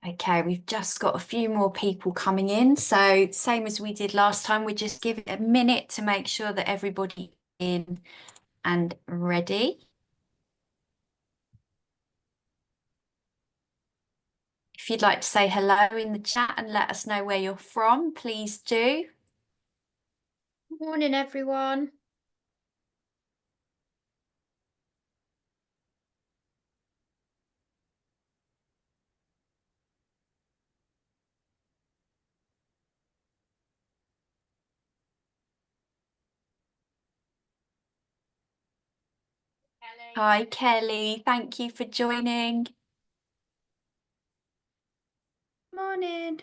Okay, we've just got a few more people coming in. So same as we did last time, we just give it a minute to make sure that everybody in and ready. If you'd like to say hello in the chat and let us know where you're from, please do. Morning, everyone. Hi, Kelly. Thank you for joining. Morning.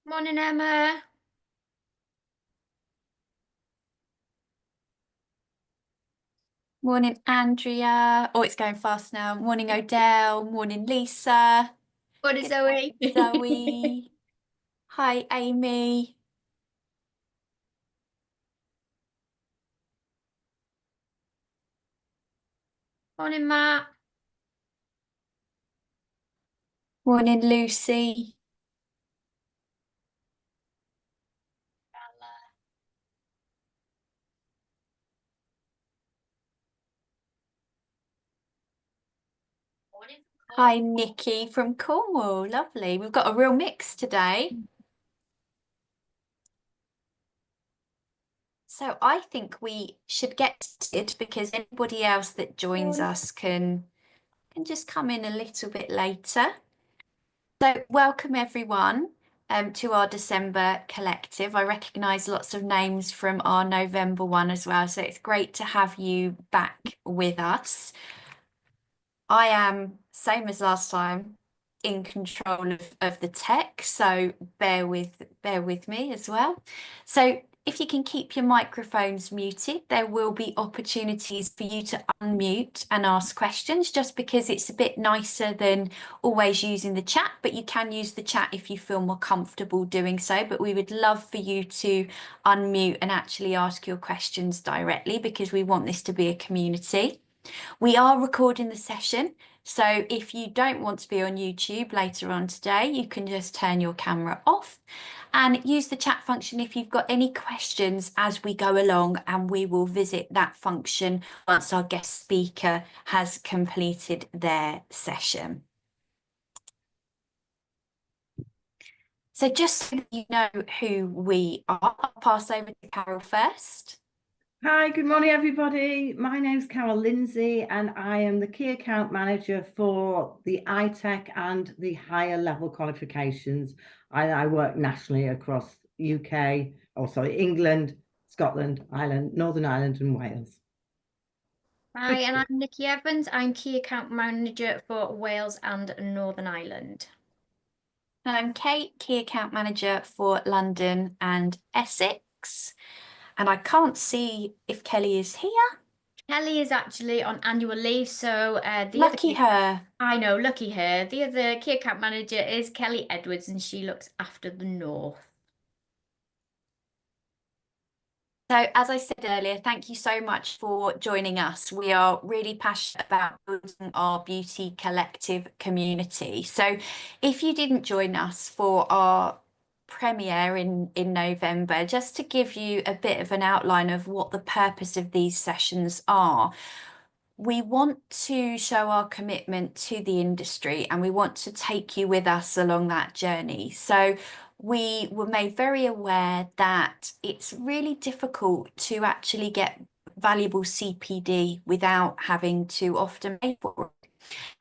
Morning, Emma. Morning, Andrea. Oh, it's going fast now. Morning, Odell. Morning, Lisa. Morning, Good Zoe. morning, Zoe. Hi, Amy. Morning, Matt. Morning, Lucy. Hi, Nikki from Cornwall. Lovely. We've got a real mix today. So I think we should get started because anybody else that joins us can just come in a little bit later. So welcome everyone to our December collective. I recognise lots of names from our November one as well. So it's great to have you back with us. I am, same as last time, in control of the tech, so bear with me as well. So if you can keep your microphones muted, there will be opportunities for you to unmute and ask questions, just because it's a bit nicer than always using the chat, but you can use the chat if you feel more comfortable doing so. But we would love for you to unmute and actually ask your questions directly, because we want this to be a community. We are recording the session, so if you don't want to be on YouTube later on today, you can just turn your camera off and use the chat function if you've got any questions as we go along, and we will visit that function once our guest speaker has completed their session. So just so that you know who we are, I'll pass over to Carol first. Hi, good morning, everybody. My name's Carol Lindsay, and I am the Key Account Manager for the iTech and the higher level qualifications. I work nationally across England, Scotland, Ireland, Northern Ireland, and Wales. Hi, and I'm Nikki Evans. I'm Key Account Manager for Wales and Northern Ireland. And I'm Kate, Key Account Manager for London and Essex. And I can't see if Kelly is here. Kelly is actually on annual leave, so Lucky her. I know, lucky her. The other Key Account Manager is Kelly Edwards, and she looks after the North. So as I said earlier, thank you so much for joining us. We are really passionate about building our beauty collective community. So if you didn't join us for our premiere in November, just to give you a bit of an outline of what the purpose of these sessions are, we want to show our commitment to the industry, and we want to take you with us along that journey. So we were made very aware that it's really difficult to actually get valuable CPD without having to often pay for it.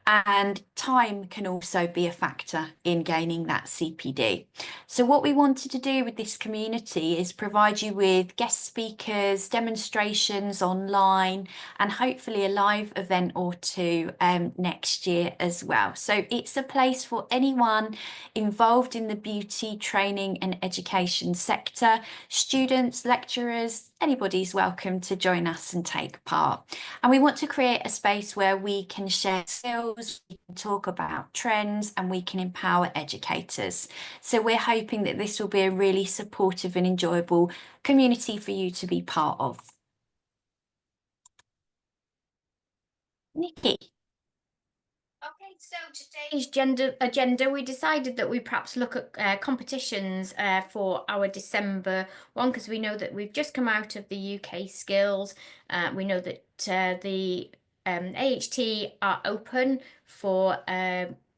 And time can also be a factor in gaining that CPD. So what we wanted to do with this community is provide you with guest speakers, demonstrations online, and hopefully a live event or two next year as well. So it's a place for anyone involved in the beauty training and education sector. Students, lecturers, anybody's welcome to join us and take part. And we want to create a space where we can share skills, we can talk about trends, and we can empower educators. So we're hoping that this will be a really supportive and enjoyable community for you to be part of. Nikki. Okay, So today's agenda, we decided that we perhaps look at competitions for our December one, because we know that we've just come out of the UK Skills. We know that the AHT are open for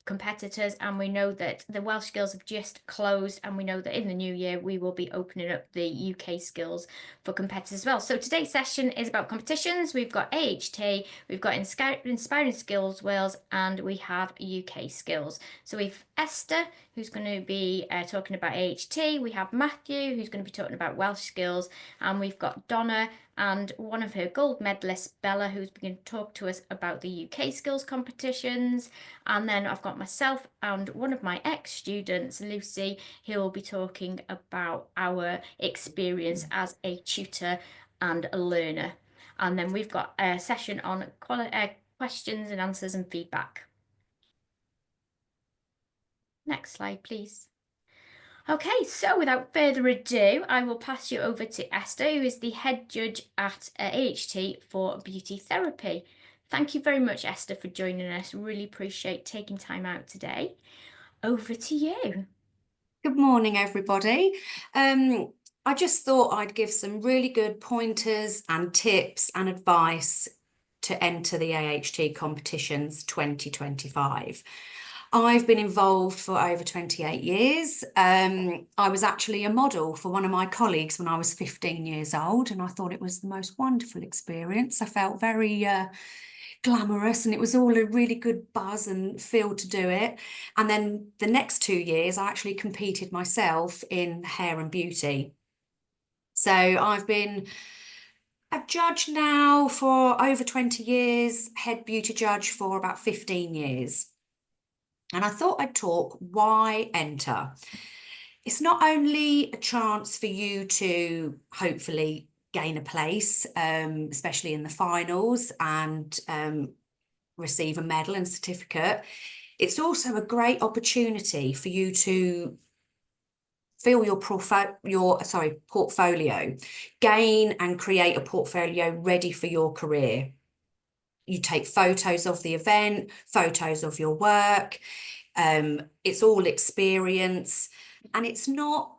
competitors, and we know that the Welsh Skills have just closed, and we know that in the new year we will be opening up the UK Skills for competitors as well. So today's session is about competitions. We've got AHT, we've got Inspiring Skills Wales, and we have UK Skills. So we've Esther, who's going to be talking about AHT. We have Matthew, who's going to be talking about Welsh Skills, and we've got Donna and one of her gold medalists, Bella, who's going to talk to us about the UK Skills competitions. And then I've got myself and one of my ex-students, Lucy, who will be talking about our experience as a tutor and a learner. And then we've got a session on questions and answers and feedback. Next slide, please. Okay, so without further ado, I will pass you over to Esther, who is the head judge at AHT for beauty therapy. Thank you very much, Esther, for joining us. Really appreciate taking time out today. Over to you. Good morning, everybody. I just thought I'd give some really good pointers and tips and advice to enter the AHT competitions 2025. I've been involved for over 28 years. I was actually a model for one of my colleagues when I was 15 years old, and I thought it was the most wonderful experience. I felt very glamorous, and it was all a really good buzz and feel to do it. And then the next 2 years, I actually competed myself in hair and beauty. So I've been a judge now for over 20 years, head beauty judge for about 15 years. And I thought I'd talk why enter. It's not only a chance for you to hopefully gain a place, especially in the finals, and receive a medal and certificate. It's also a great opportunity for you to fill your portfolio, gain and create a portfolio ready for your career. You take photos of the event, photos of your work. It's all experience, and it's not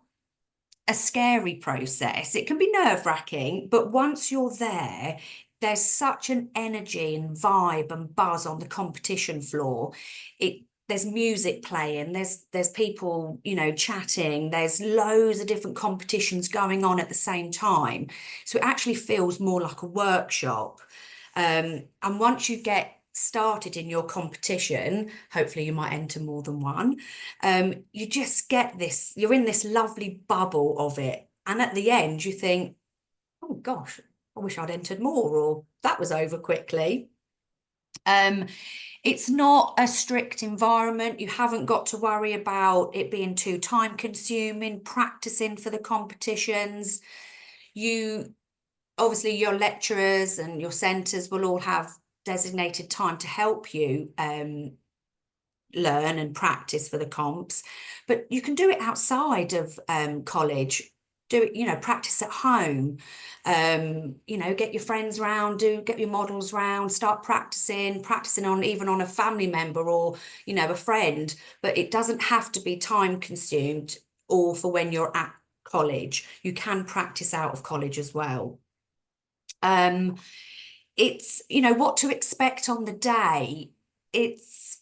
a scary process. It can be nerve-wracking, but once you're there, there's such an energy and vibe and buzz on the competition floor. There's music playing, there's people, you know, chatting, there's loads of different competitions going on at the same time. So it actually feels more like a workshop. And once you get started in your competition, hopefully you might enter more than one, you just get this, you're in this lovely bubble of it. And at the end you think, oh gosh, I wish I'd entered more, or that was over quickly. It's not a strict environment. You haven't got to worry about it being too time consuming, practicing for the competitions. Obviously your lecturers and your centres will all have designated time to help you learn and practice for the comps, but you can do it outside of college. Do it, you know, practice at home, you know, get your friends round, get your models round, start practicing on even on a family member or, you know, a friend. But it doesn't have to be time consumed or for when you're at college. You can practice out of college as well. It's, you know, what to expect on the day. It's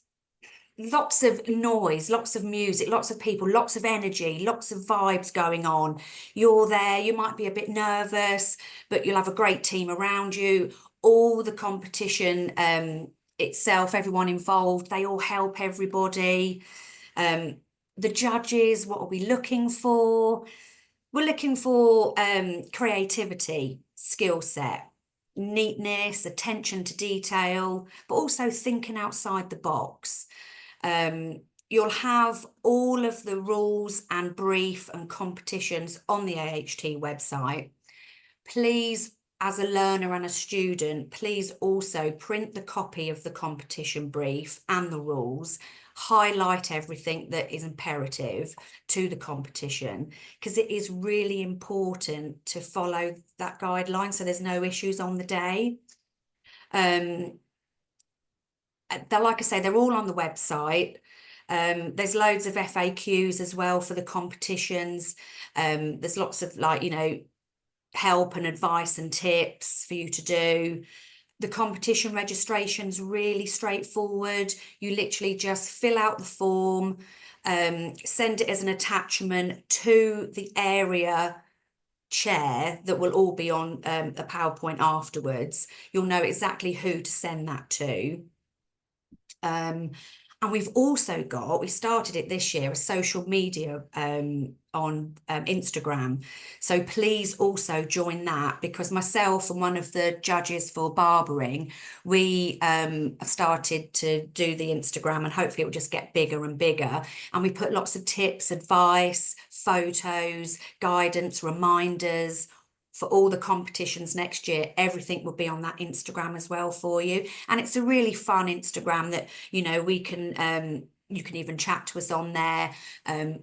lots of noise, lots of music, lots of people, lots of energy, lots of vibes going on. You're there, you might be a bit nervous, but you'll have a great team around you. All the competition itself, everyone involved, they all help everybody. The judges, what are we looking for? We're looking for creativity, skill set, neatness, attention to detail, but also thinking outside the box. You'll have all of the rules and brief and competitions on the AHT website. Please, as a learner and a student, please also print the copy of the competition brief and the rules, highlight everything that is imperative to the competition, because it is really important to follow that guideline so there's no issues on the day. like I say, they're all on the website. There's loads of FAQs as well for the competitions. There's lots of, like, you know, help and advice and tips for you to do. The competition registration's really straightforward. You literally just fill out the form, send it as an attachment to the area chair that will all be on a PowerPoint afterwards. You'll know exactly who to send that to. And we've also got, we started it this year, a social media on Instagram. So please also join that, because myself and one of the judges for barbering, we have started to do the Instagram, and hopefully it will just get bigger and bigger. And we put lots of tips, advice, photos, guidance, reminders for all the competitions next year. Everything will be on that Instagram as well for you. And it's a really fun Instagram that, you know, we can, you can even chat to us on there.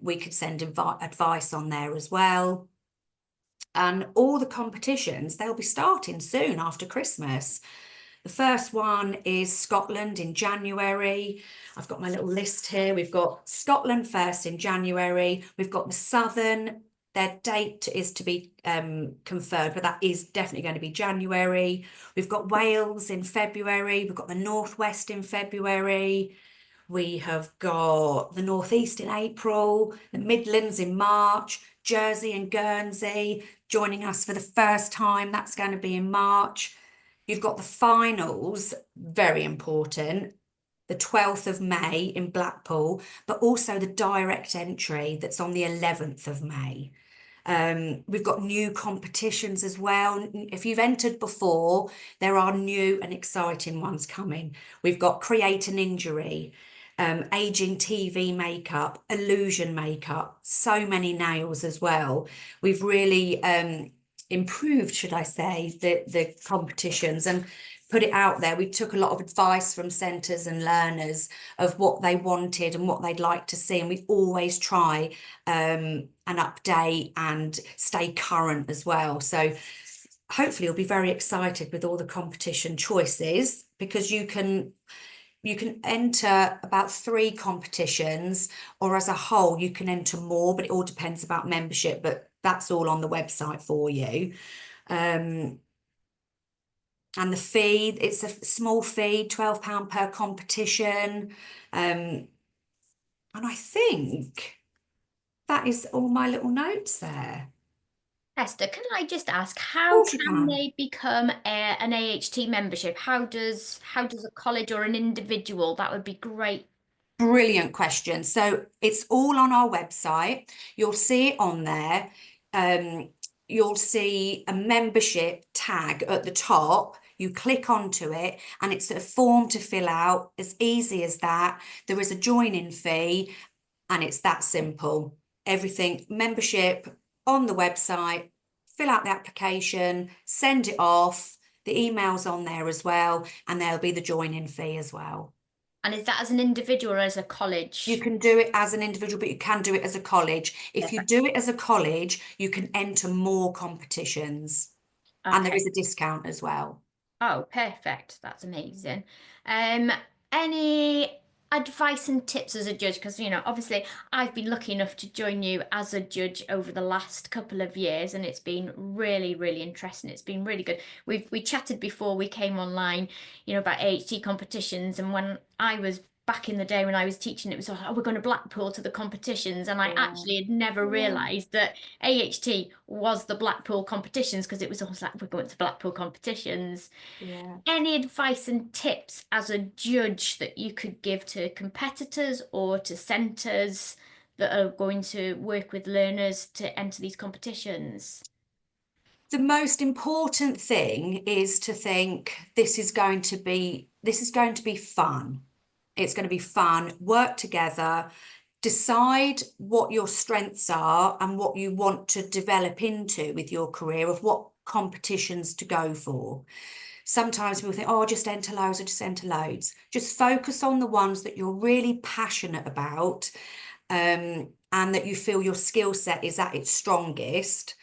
We could send advice on there as well. And all the competitions, they'll be starting soon after Christmas. The first one is Scotland in January. I've got my little list here. We've got Scotland first in January. We've got the Southern. Their date is to be confirmed, but that is definitely going to be January. We've got Wales in February. We've got the Northwest in February. We have got the Northeast in April, the Midlands in March, Jersey and Guernsey joining us for the first time. That's going to be in March. You've got the finals, very important, the 12th of May in Blackpool, but also the direct entry that's on the 11th of May. We've got new competitions as well. If you've entered before, there are new and exciting ones coming. We've got Create an Injury, aging TV makeup, illusion makeup, so many nails as well. We've really improved, should I say, the competitions and put it out there. We took a lot of advice from centres and learners of what they wanted and what they'd like to see, and we always try and update and stay current as well. So hopefully you'll be very excited with all the competition choices, because you can enter about 3 competitions, or as a whole you can enter more, but it all depends about membership, but that's all on the website for you. And the fee, it's a small fee, £12 per competition. And I think that is all my little notes there. Esther, can I just ask, Of how course you can can. they become an AHT membership? How does a college or an individual? That would be great. Brilliant question. So it's all on our website. You'll see it on there. You'll see a membership tag at the top. You click onto it and it's a form to fill out, as easy as that. There is a join-in fee and it's that simple. Everything, membership on the website, fill out the application, send it off. The email's on there as well, and there'll be the join-in fee as well. And is that as an individual or as a college? You can do it as an individual, but you can do it as a college. If you do it as a college, you can enter more competitions. And there Okay. is a discount as well. Oh, perfect. That's amazing. Any advice and tips as a judge? Because, you know, obviously I've been lucky enough to join you as a judge over the last couple of years, and it's been really, really interesting. It's been really good. We chatted before we came online, you know, about AHT competitions, and when I was back in the day when I was teaching, it was, oh, we're going to Blackpool to the competitions, and I actually had never realised that AHT was the Blackpool competitions, because it was always like, we're going to Blackpool competitions. Yeah. Any advice and tips as a judge that you could give to competitors or to centres that are going to work with learners to enter these competitions? The most important thing is to think this is going to be fun. It's going to be fun. Work together. Decide what your strengths are and what you want to develop into with your career, of what competitions to go for. Sometimes people think, oh, just enter loads, or just enter loads. Just focus on the ones that you're really passionate about, and that you feel your skill set is at its strongest.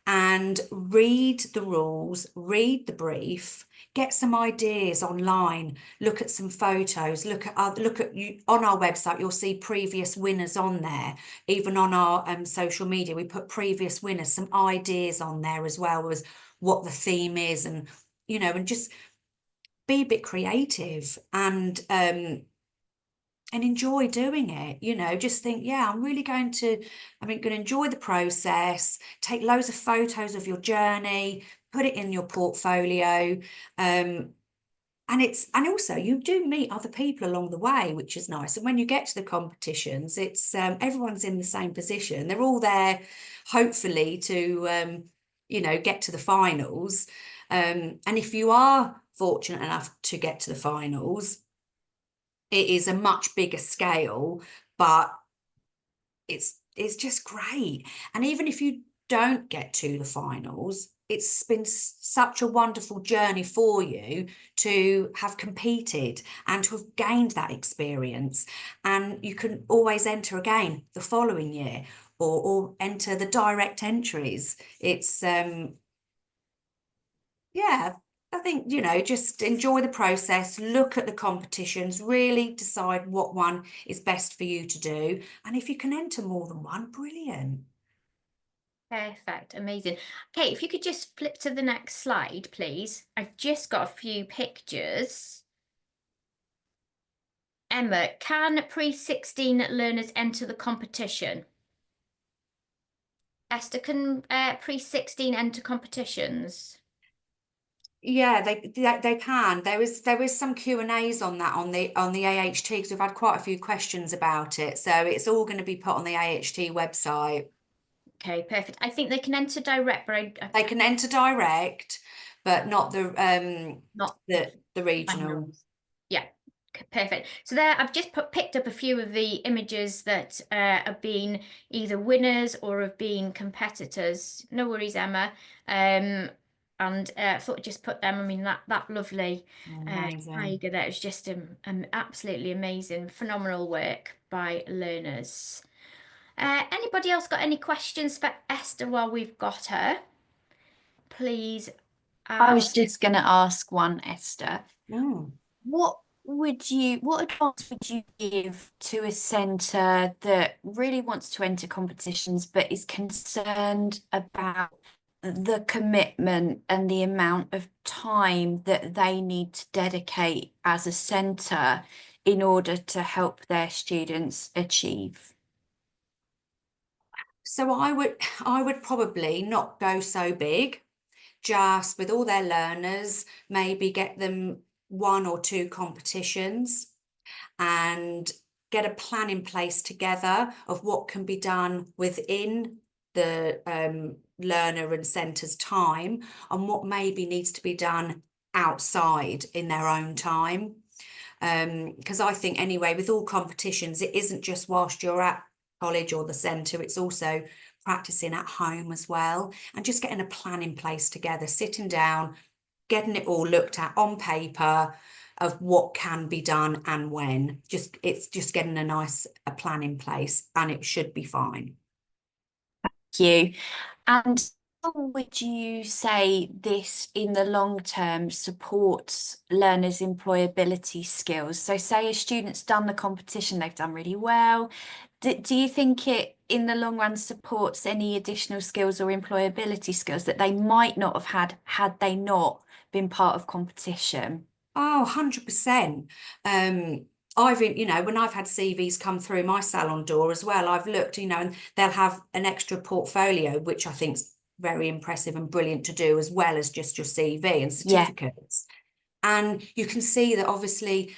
And read the rules, read the brief, get some ideas online, look at some photos, look at you on our website, you'll see previous winners on there. Even on our social media, we put previous winners, some ideas on there as well as what the theme is, and you know, and just be a bit creative and enjoy doing it. You know, just think, yeah, I'm going to enjoy the process, take loads of photos of your journey, put it in your portfolio. And also you do meet other people along the way, which is nice. And when you get to the competitions, it's everyone's in the same position. They're all there, hopefully, to get to the finals. And if you are fortunate enough to get to the finals, it is a much bigger scale, but it's just great. And even if you don't get to the finals, it's been such a wonderful journey for you to have competed and to have gained that experience. And you can always enter again the following year, or enter the direct entries. It's yeah, I think, just enjoy the process, look at the competitions, really decide what one is best for you to do. And if you can enter more than one, brilliant. Perfect, amazing. Okay, if you could just flip to the next slide, please. I've just got a few pictures. Emma, can pre-16 learners enter the competition? Esther, can pre-16 enter competitions? Yeah, they can. There is some Q&As on that on the AHT, because we've had quite a few questions about it. So it's all going to be put on the AHT website. Okay, perfect. I think they can enter direct, but they can enter direct, but not the regional. Finals. Yeah, perfect. So there, I've just picked up a few of the images that have been either winners or have been competitors. No worries, Emma. And I thought I'd just put them. I mean, that lovely tiger there is just absolutely amazing, phenomenal work by learners. Anybody else got any questions for Esther while we've got her? Please ask. I was just going to ask one, Esther. Oh. What advice would you give to a centre that really wants to enter competitions but is concerned about the commitment and the amount of time that they need to dedicate as a centre in order to help their students achieve? So I would probably not go so big, just with all their learners, maybe get them 1 or 2 competitions and get a plan in place together of what can be done within the learner and centre's time, and what maybe needs to be done outside in their own time. Because I think anyway, with all competitions, it isn't just whilst you're at college or the centre, it's also practicing at home as well, and just getting a plan in place together, sitting down, getting it all looked at on paper of what can be done and when. It's just getting a plan in place, and it should be fine. Thank you. And how would you say this in the long term supports learners' employability skills? So say a student's done the competition, they've done really well. Do you think it in the long run supports any additional skills or employability skills that they might not have had they not been part of competition? Oh, 100%. When I've had CVs come through my salon door as well, I've looked, and they'll have an extra portfolio, which I think's very impressive and brilliant to do, as well as just your CV and certificates. Yeah. And you can see that obviously,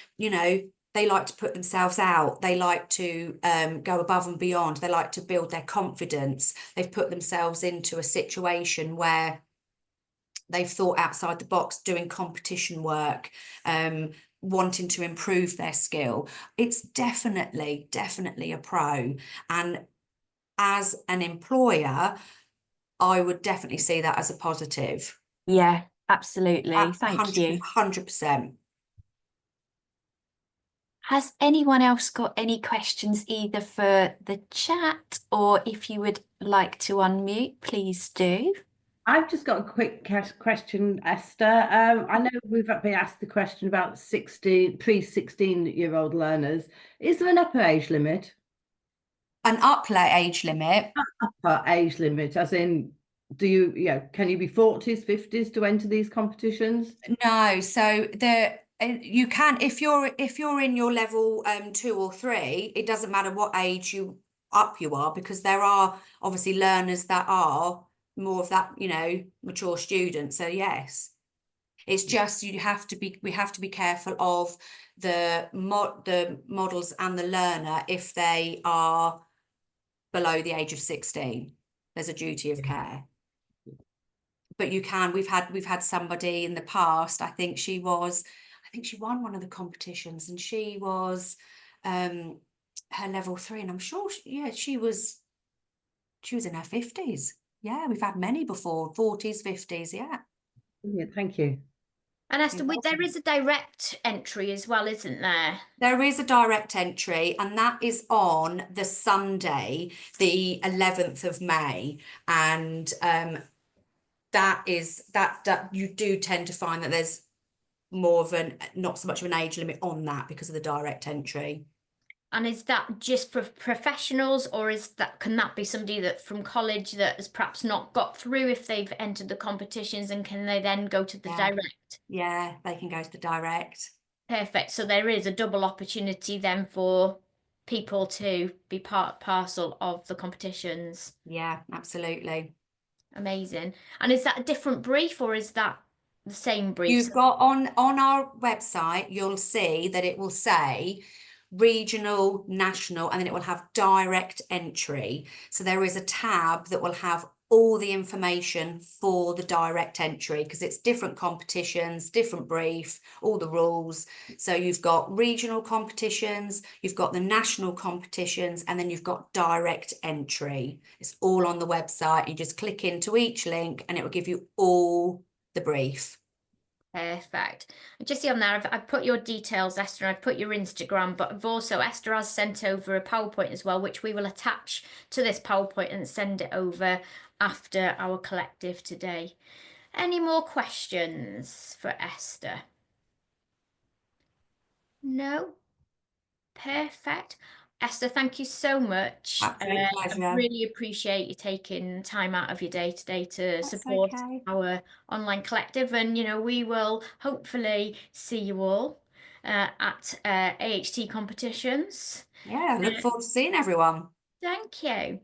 they like to put themselves out. They like to go above and beyond. They like to build their confidence. They've put themselves into a situation where they've thought outside the box, doing competition work, wanting to improve their skill. It's definitely a pro. And as an employer, I would definitely see that as a positive. Yeah, absolutely. Thank you. 100%. Has anyone else got any questions either for the chat, or if you would like to unmute, please do. I've just got a quick question, Esther. I know we've been asked the question about pre-16-year-old learners. Is there an upper age limit? An upper age limit? Upper age limit, as in, can you be 40s, 50s to enter these competitions? No, so you can if you're in your level 2 or 3, it doesn't matter what age you are, because there are obviously learners that are more of that, mature students. So yes, it's just we have to be careful of the models and the learner if they are below the age of 16. There's a duty of care. But we've had somebody in the past, I think she won one of the competitions, and she was her level 3, and I'm sure she was in her 50s. Yeah, we've had many before, 40s, 50s. Yeah, Thank you. And Esther, there is a direct entry as well, isn't there? There is a direct entry, and that is on the Sunday, the 11th of May, and that you do tend to find that there's more of not so much of an age limit on that because of the direct entry. And is that just for professionals, or can that be somebody that from college that has perhaps not got through if they've entered the competitions, and can they then go to the direct? Yeah, they can go to the direct. Perfect. So there is a double opportunity then for people to be part parcel of the competitions. Yeah, absolutely. Amazing. And is that a different brief, or is that the same brief? You've got on our website, you'll see that it will say regional, national, and then it will have direct entry. So there is a tab that will have all the information for the direct entry, because it's different competitions, different brief, all the rules. So you've got regional competitions, you've got the national competitions, and then you've got direct entry. It's all on the website. You just click into each link and it will give you all the brief. Perfect. I just see on there, I've put your details, Esther, and I've put your Instagram, but I've also, Esther has sent over a PowerPoint as well, which we will attach to this PowerPoint and send it over after our collective today. Any more questions for Esther? No? Perfect. Esther, thank you so much. Absolute pleasure. I really appreciate you taking time out of your day today to support our online collective, and we will hopefully see you all at AHT competitions. Yeah, I look forward to seeing everyone. Thank you.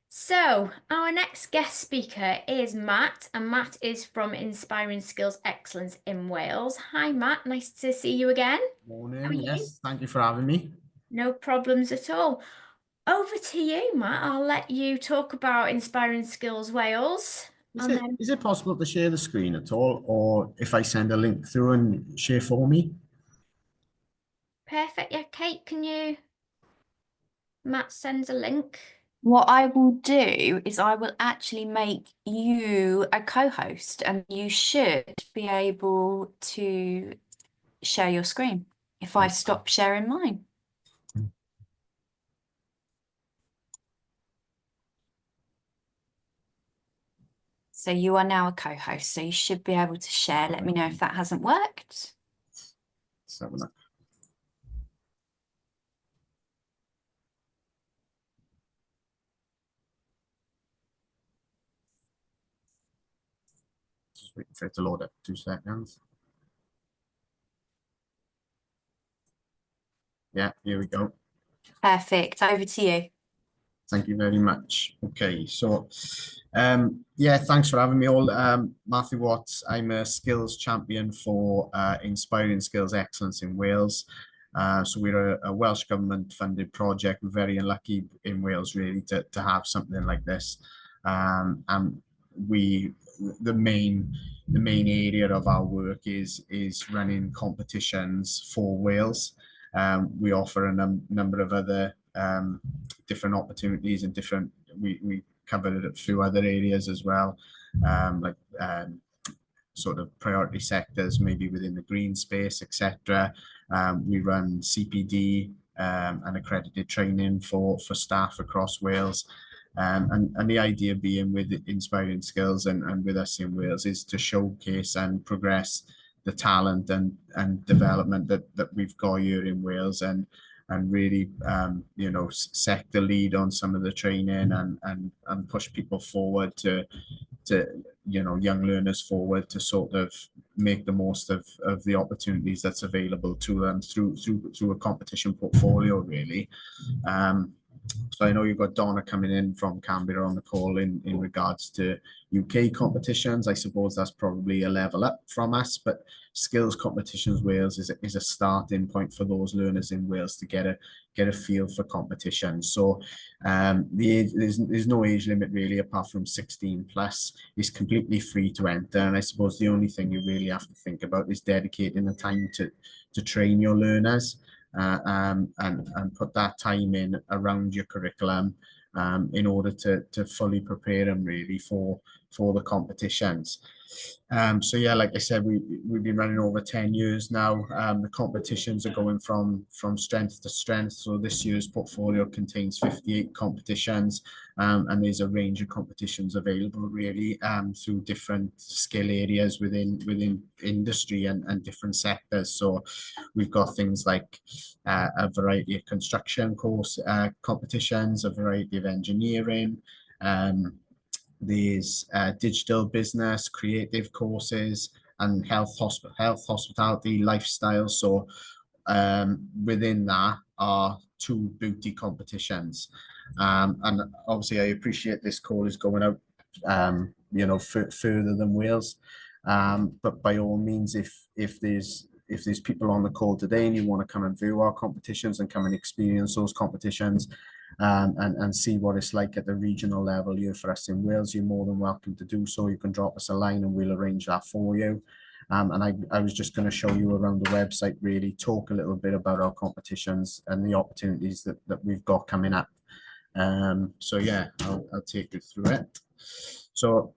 So our next guest speaker is Matt, and Matt is from Inspiring Skills Excellence in Wales. Hi Matt, nice to see you again. Morning. Yes, thank you for having me. No problems at all. Over to you, Matt. I'll let you talk about Inspiring Skills Wales. Is it possible to share the screen at all, or if I send a link through and share for me? Perfect. Yeah, Kate, Matt sends a link. What I will do is I will actually make you a co-host, and you should be able to share your screen if I stop sharing mine. So you are now a co-host, so you should be able to share. Let me know if that hasn't worked. Let's have a look. Just waiting for it to load up, 2 seconds. Yeah, here we go. Perfect. Over to you. Thank you very much. Okay, so yeah, thanks for having me all. Matthew Watts, I'm a skills champion for Inspiring Skills Excellence in Wales. So we're a Welsh government funded project. We're very unlucky in Wales really to have something like this. And the main area of our work is running competitions for Wales. We offer a number of other different opportunities and we covered a few other areas as well, like sort of priority sectors, maybe within the green space, etc. We run CPD and accredited training for staff across Wales. And the idea being with Inspiring Skills and with us in Wales is to showcase and progress the talent and development that we've got here in Wales, and really you know, set the lead on some of the training and push people forward to you know, young learners forward to sort of make the most of the opportunities that's available to them through a competition portfolio, really. So I know you've got Donna coming in from Canberra on the call in regards to UK competitions. I suppose that's probably a level up from us, but Skills Competitions Wales is a starting point for those learners in Wales to get a feel for competition. So there's no age limit really, apart from 16 plus. It's completely free to enter, and I suppose the only thing you really have to think about is dedicating the time to train your learners. And put that time in around your curriculum in order to fully prepare them really for the competitions. So yeah, like I said, we've been running over 10 years now. The competitions are going from strength to strength. So this year's portfolio contains 58 competitions, and there's a range of competitions available really through different skill areas within industry and different sectors. So we've got things like a variety of construction course competitions, a variety of engineering, there's digital business, creative courses, and health, hospitality, lifestyle. So within that are 2 beauty competitions. And obviously I appreciate this call is going out you know, further than Wales, but by all means, if there's people on the call today and you want to come and view our competitions and come and experience those competitions and see what it's like at the regional level here for us in Wales, you're more than welcome to do so. You can drop us a line and we'll arrange that for you. And I was just going to show you around the website, really talk a little bit about our competitions and the opportunities that we've got coming up. So yeah, I'll take you through it. So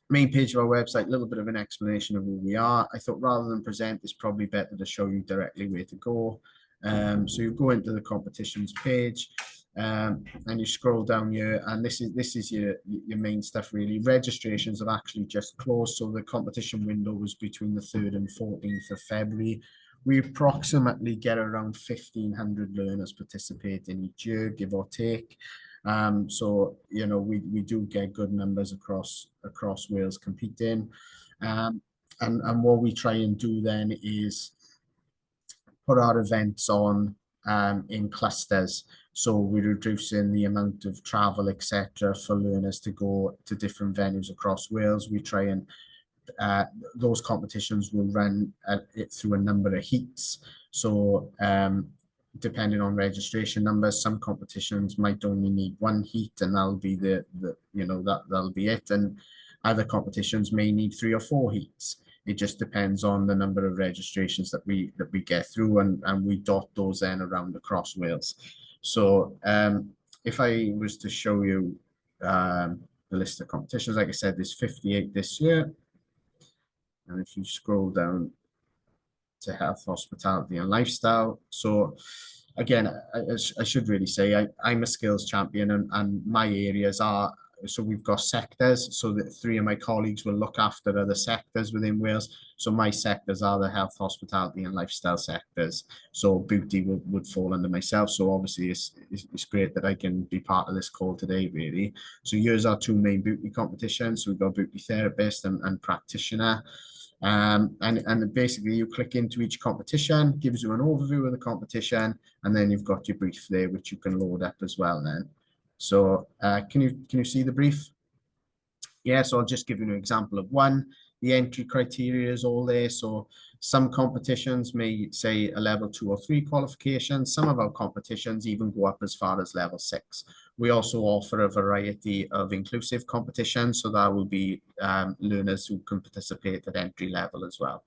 main page of our website, a little bit of an explanation of who we are. I thought rather than present, it's probably better to show you directly where to go. So you go into the competitions page, and you scroll down here, and this is your main stuff really. Registrations have actually just closed, so the competition window was between the 3rd and 14th of February. We approximately get around 1,500 learners participating each year, give or take. So you know, we do get good numbers across Wales competing, and what we try and do then is put our events on in clusters. So we're reducing the amount of travel, etc., for learners to go to different venues across Wales. We try and those competitions will run it through a number of heats. So depending on registration numbers, some competitions might only need 1 heat, and that'll be the you know, that'll be it. And other competitions may need 3 or 4 heats. It just depends on the number of registrations that we get through, and we dot those then around across Wales. So if I was to show you the list of competitions, like I said, there's 58 this year. And if you scroll down to health, hospitality, and lifestyle. So again, I should really say I'm a skills champion, and my areas are, so we've got sectors, so that 3 of my colleagues will look after other sectors within Wales. So my sectors are the health, hospitality, and lifestyle sectors. So beauty would fall under myself. So obviously it's great that I can be part of this call today, really. So here's our 2 main beauty competitions. So we've got beauty therapist and practitioner. And basically you click into each competition, gives you an overview of the competition, and then you've got your brief there, which you can load up as well then. So can you see the brief? Yeah, so I'll just give you an example of one. The entry criteria is all there. So some competitions may say a level 2 or 3 qualification. Some of our competitions even go up as far as level 6. We also offer a variety of inclusive competitions. So that will be learners who can participate at entry level as well.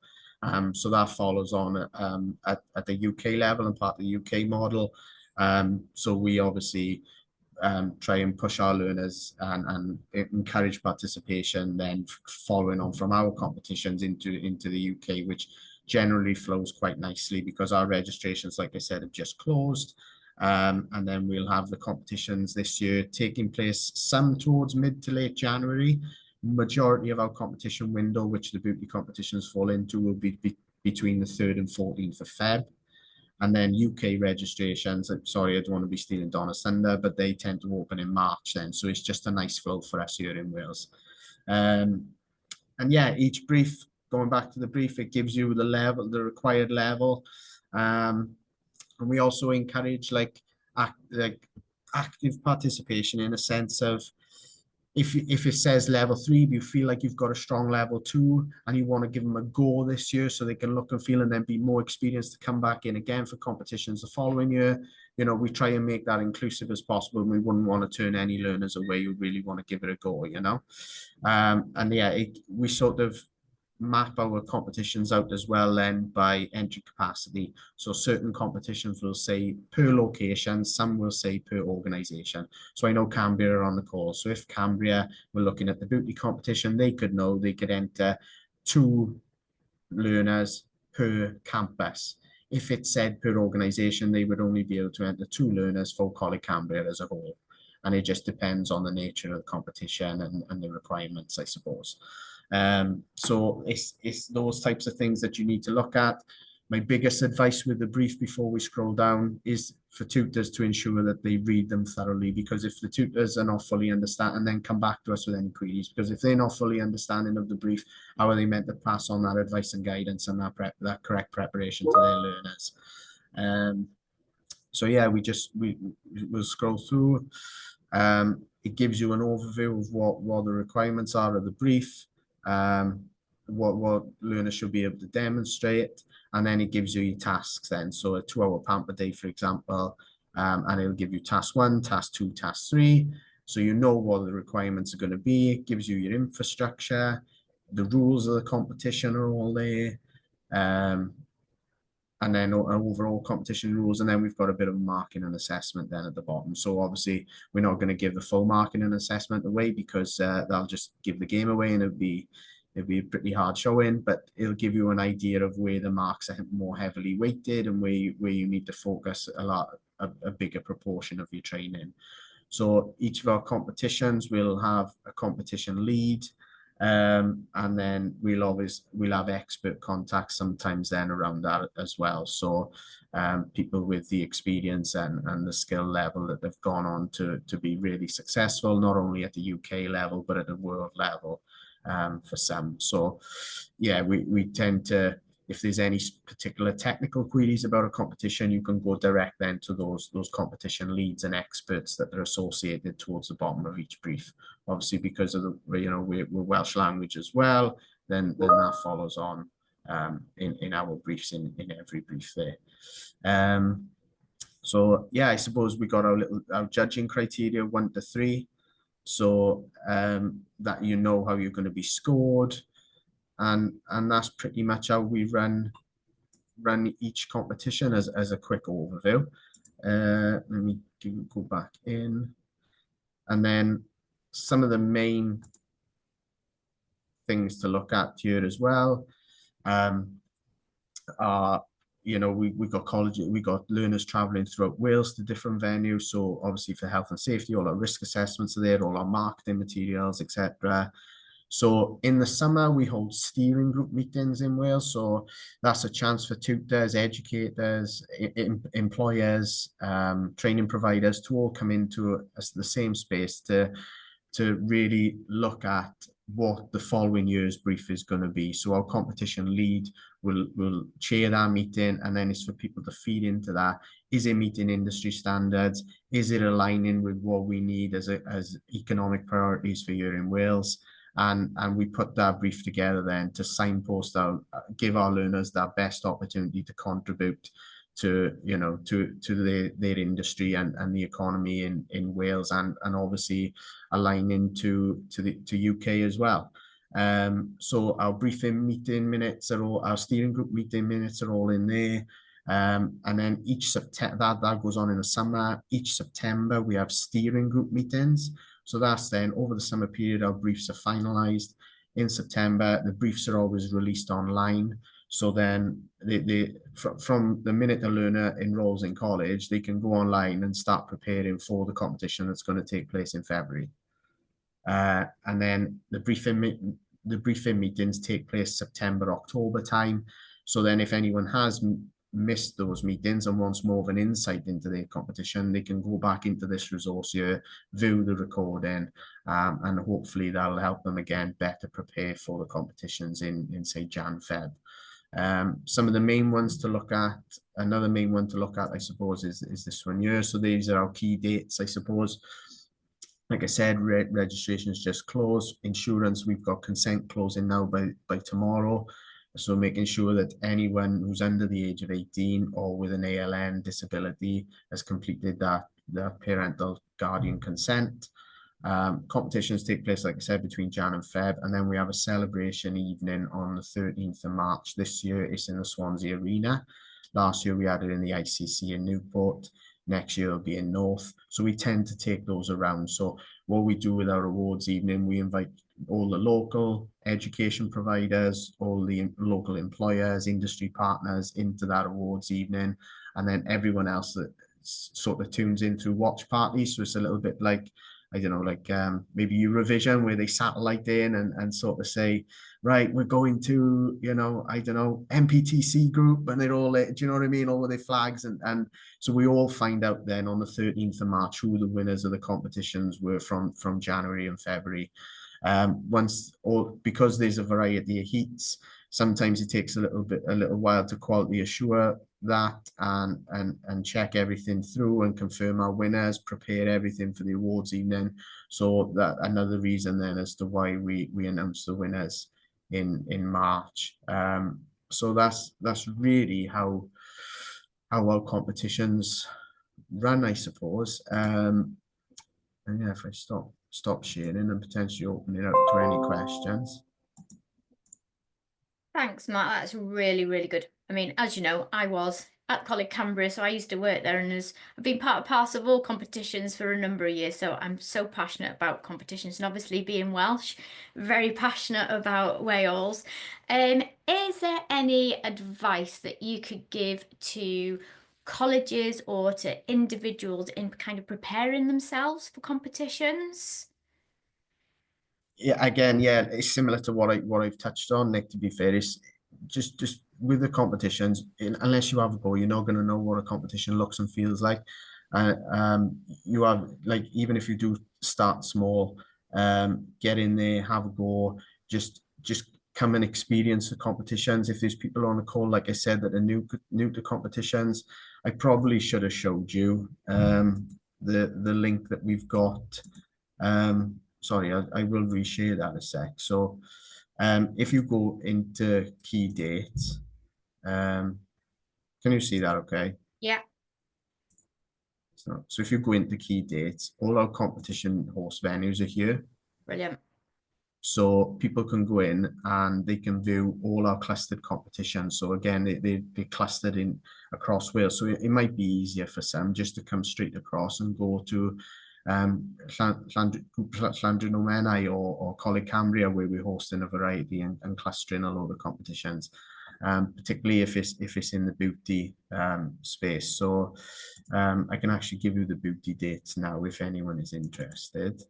So that follows on at the UK level and part of the UK model. So we obviously try and push our learners and encourage participation, then following on from our competitions into the UK, which generally flows quite nicely because our registrations, like I said, have just closed. And then we'll have the competitions this year taking place, some towards mid to late January. Majority of our competition window, which the booty competitions fall into, will be between the 3rd and 14th of Feb. And then UK registrations, sorry, I don't want to be stealing Donna's thunder, but they tend to open in March then. So it's just a nice flow for us here in Wales. And yeah, each brief, going back to the brief, it gives you the level, the required level. And we also encourage active participation, in a sense of, if it says level 3, but you feel like you've got a strong level 2 and you want to give them a go this year so they can look and feel and then be more experienced to come back in again for competitions the following year, you know, we try and make that inclusive as possible. And we wouldn't want to turn any learners away who really want to give it a go, you know. And yeah, we sort of map our competitions out as well then by entry capacity. So certain competitions will say per location, some will say per organisation. So I know Cambria are on the call. So if Cambria were looking at the booty competition, they could know they could enter 2 learners per campus. If it said per organisation, they would only be able to enter 2 learners for Coleg Cambria as a whole. And it just depends on the nature of the competition and the requirements, I suppose. So it's those types of things that you need to look at. My biggest advice with the brief before we scroll down is for tutors to ensure that they read them thoroughly, because if the tutors are not fully understand, and then come back to us with any queries, because if they're not fully understanding of the brief, how are they meant to pass on that advice and guidance and that correct preparation to their learners? So yeah, we'll scroll through. It gives you an overview of what the requirements are of the brief. What learners should be able to demonstrate, and then it gives you your tasks then. So a 2-hour pamper day, for example, and it'll give you task 1, task 2, task 3. So you know what the requirements are going to be. It gives you your infrastructure, the rules of the competition are all there, and then overall competition rules, and then we've got a bit of marking and assessment then at the bottom. So obviously we're not going to give the full marking and assessment away, because they'll just give the game away and it'll be a pretty hard showing, but it'll give you an idea of where the marks are more heavily weighted and where you need to focus a bigger proportion of your training. So each of our competitions will have a competition lead, and then we'll have expert contacts sometimes then around that as well. So people with the experience and the skill level that they've gone on to be really successful, not only at the UK level but at the world level for some. So yeah, we tend to, if there's any particular technical queries about a competition, you can go direct then to those competition leads and experts that are associated towards the bottom of each brief. Obviously, because of we're Welsh language as well, then that follows on in our briefs, in every brief there. So yeah, I suppose we got our judging criteria 1 to 3, so that you know how you're going to be scored. And that's pretty much how we run each competition as a quick overview. Let me go back in, and then some of the main things to look at here as well are, we got learners traveling throughout Wales to different venues. So obviously for health and safety, all our risk assessments are there, all our marketing materials, etc. So in the summer, we hold steering group meetings in Wales. So that's a chance for tutors, educators, employers, training providers to all come into the same space to really look at what the following year's brief is going to be. So our competition lead will chair that meeting, and then it's for people to feed into that. Is it meeting industry standards? Is it aligning with what we need as economic priorities for here in Wales? And we put that brief together then to signpost out, give our learners that best opportunity to contribute to their industry and the economy in Wales, and obviously aligning to UK as well. So our briefing meeting minutes are all, our steering group meeting minutes are all in there. And then each September, that goes on in the summer. Each September we have steering group meetings. So that's then over the summer period, our briefs are finalized. In September, the briefs are always released online. So then from the minute a learner enrolls in college, they can go online and start preparing for the competition that's going to take place in February. And then the briefing meetings take place September, October time. So then if anyone has missed those meetings and wants more of an insight into their competition, they can go back into this resource here, view the recording, and hopefully that'll help them again better prepare for the competitions in say Jan, Feb. Some of the main ones to look at, another main one to look at, I suppose, is this one here. So these are our key dates, I suppose. Like I said, registration is just closed. Insurance, we've got consent closing now by tomorrow. So making sure that anyone who's under the age of 18 or with an ALN disability has completed that parental guardian consent. Competitions take place, like I said, between Jan and Feb, and then we have a celebration evening on the 13th of March. This year it's in the Swansea Arena. Last year we had it in the ICC in Newport. Next year it'll be in North. So we tend to take those around. So what we do with our awards evening, we invite all the local education providers, all the local employers, industry partners into that awards evening, and then everyone else that sort of tunes in through watch parties. So it's a little bit like, I don't know, like maybe Eurovision, where they satellite in and sort of say, right, we're going to, you know, I don't know, MPTC group, and they're all, do you know what I mean, all with their flags, and so we all find out then on the 13th of March who the winners of the competitions were from January and February. Because there's a variety of heats, sometimes it takes a little while to quality assure that and check everything through and confirm our winners, prepare everything for the awards evening. So that another reason then as to why we announce the winners in March. So that's really how our competitions run, I suppose. And yeah, if I stop sharing and potentially open it up to any questions. Thanks, Matt. That's really, really good. I mean, as you know, I was at College Cambria, so I used to work there, and I've been part and parcel of all competitions for a number of years. So I'm so passionate about competitions, and obviously being Welsh, very passionate about Wales. Is there any advice that you could give to colleges or to individuals in kind of preparing themselves for competitions? Yeah, again, yeah, it's similar to what I've touched on, Nick. To be fair, it's just with the competitions, unless you have a go, you're not going to know what a competition looks and feels like. You have, like, even if you do start small, get in there, have a go, just come and experience the competitions. If there's people on the call, like I said, that are new to competitions, I probably should have showed you the link that we've got. Sorry, I will reshare that a sec. So if you go into key dates, can you see that okay? Yeah. So if you go into key dates, all our competition host venues are here. Brilliant. So people can go in and they can view all our clustered competitions. So again, they're clustered in across Wales. So it might be easier for some just to come straight across and go to Llandrino Menai or Coleg Cambria, where we're hosting a variety and clustering a lot of competitions, particularly if it's in the beauty space. So I can actually give you the beauty dates now if anyone is interested.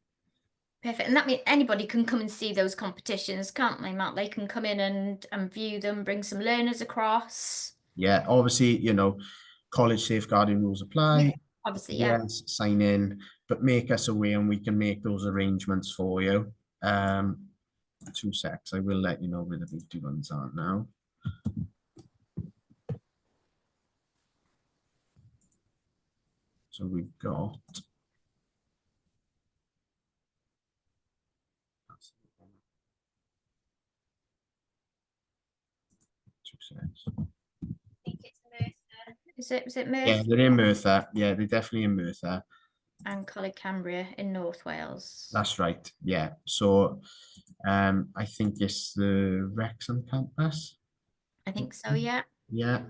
Perfect. And that means anybody can come and see those competitions, can't they, Matt? They can come in and view them, bring some learners across. Yeah, obviously, you know, college safeguarding rules apply. Yeah, obviously, yeah. Yes, sign in, but make us aware and we can make those arrangements for you. 2 secs, I will let you know where the beauty ones are now. So we've got Is it Merthyr? Yeah, they're in Merthyr. Yeah, they're definitely in Merthyr. And Coleg Cambria in North Wales. That's right. Yeah. So I think it's the Wrexham campus. I think so, yeah. Yeah.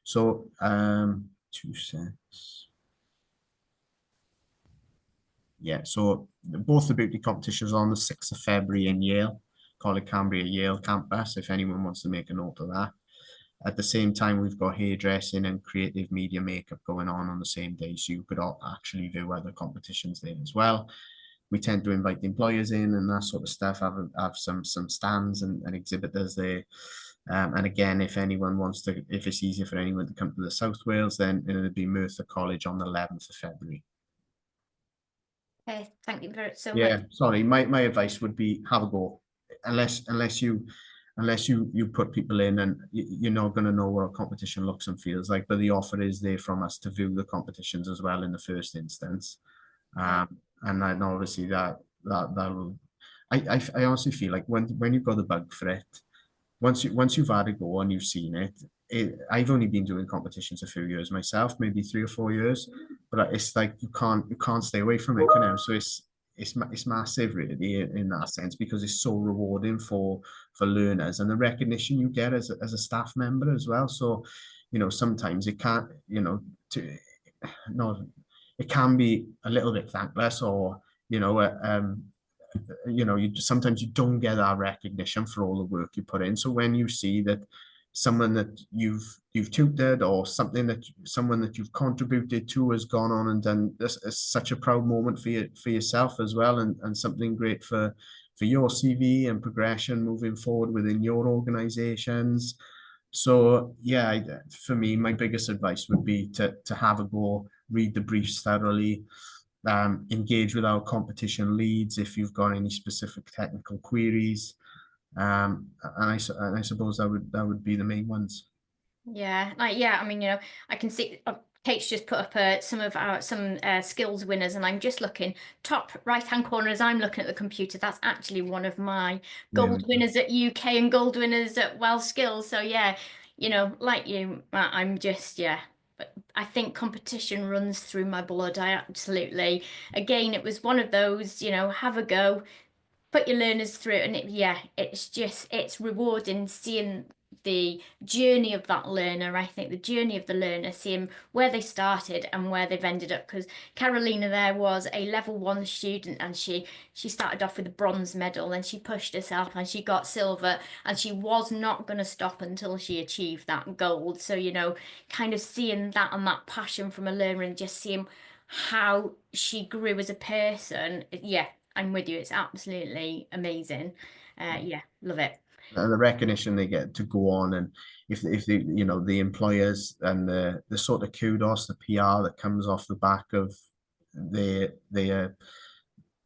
So 2 secs. Yeah, so both the beauty competitions are on the 6th of February in Yale, Coleg Cambria Yale campus, if anyone wants to make a note of that. At the same time, we've got hairdressing and creative media makeup going on the same day, so you could actually view other competitions there as well. We tend to invite the employers in and that sort of stuff, have some stands and exhibitors there. And again, if anyone wants to, if it's easier for anyone to come to the South Wales, then it'll be Merthyr College on the 11th of February. Okay, thank you very so Yeah, much. sorry, my advice would be have a go. Unless you put people in, and you're not going to know what a competition looks and feels like, but the offer is there from us to view the competitions as well in the first instance. And then obviously that will, I honestly feel like when you've got the bug for it, once you've had a go and you've seen it, I've only been doing competitions a few years myself, maybe 3 or 4 years, but it's like you can't stay away from it, you know. So it's massive really in that sense, because it's so rewarding for learners, and the recognition you get as a staff member as well. So, you know, sometimes it can't, you know, it can be a little bit thankless, or you know, sometimes you don't get that recognition for all the work you put in. So when you see that someone that you've tutored, or someone that you've contributed to has gone on and done this, is such a proud moment for yourself as well, and something great for your CV and progression moving forward within your organizations. So yeah, for me, my biggest advice would be to have a go, read the briefs thoroughly, engage with our competition leads if you've got any specific technical queries, and I suppose that would be the main ones. Yeah, I mean, you know, I can see Kate's just put up some skills winners, and I'm just looking top right hand corner as I'm looking at the computer. That's actually one of my gold winners at UK and gold winners at Welsh Skills. So yeah, you know, like you, Matt, I'm just, yeah. But I think competition runs through my blood. I absolutely, again, it was one of those, you know, have a go, put your learners through, and it's rewarding seeing the journey of that learner. I think the journey of the learner, seeing where they started and where they've ended up, because Carolina there was a level 1 student, and she started off with a bronze medal, and she pushed herself and she got silver, and she was not going to stop until she achieved that gold. So, you know, kind of seeing that and that passion from a learner, and just seeing how she grew as a person. Yeah, I'm with you. It's absolutely amazing. Yeah, love it. And the recognition they get to go on, and if the you know, the employers and the sort of kudos, the PR that comes off the back of the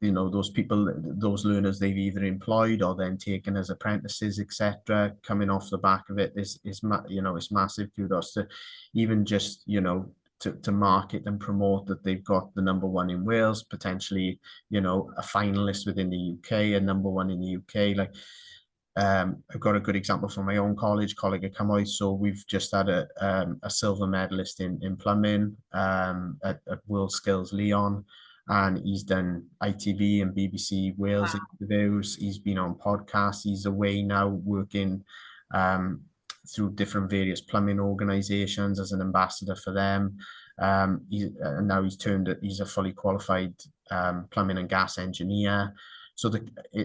you know, those people, those learners they've either employed or then taken as apprentices, etc., coming off the back of it is you know, it's massive kudos to even just, you know, to market and promote that they've got the #1 in Wales, potentially, you know, a finalist within the UK, a #1 in the UK. Like, I've got a good example from my own college, Coleg y Cymoedd. So we've just had a silver medalist in plumbing at World Skills Lyon, and he's done ITV and BBC Wales interviews. He's been on podcasts. He's away now working through different various plumbing organizations as an ambassador for them. And now he's a fully qualified plumbing and gas engineer. So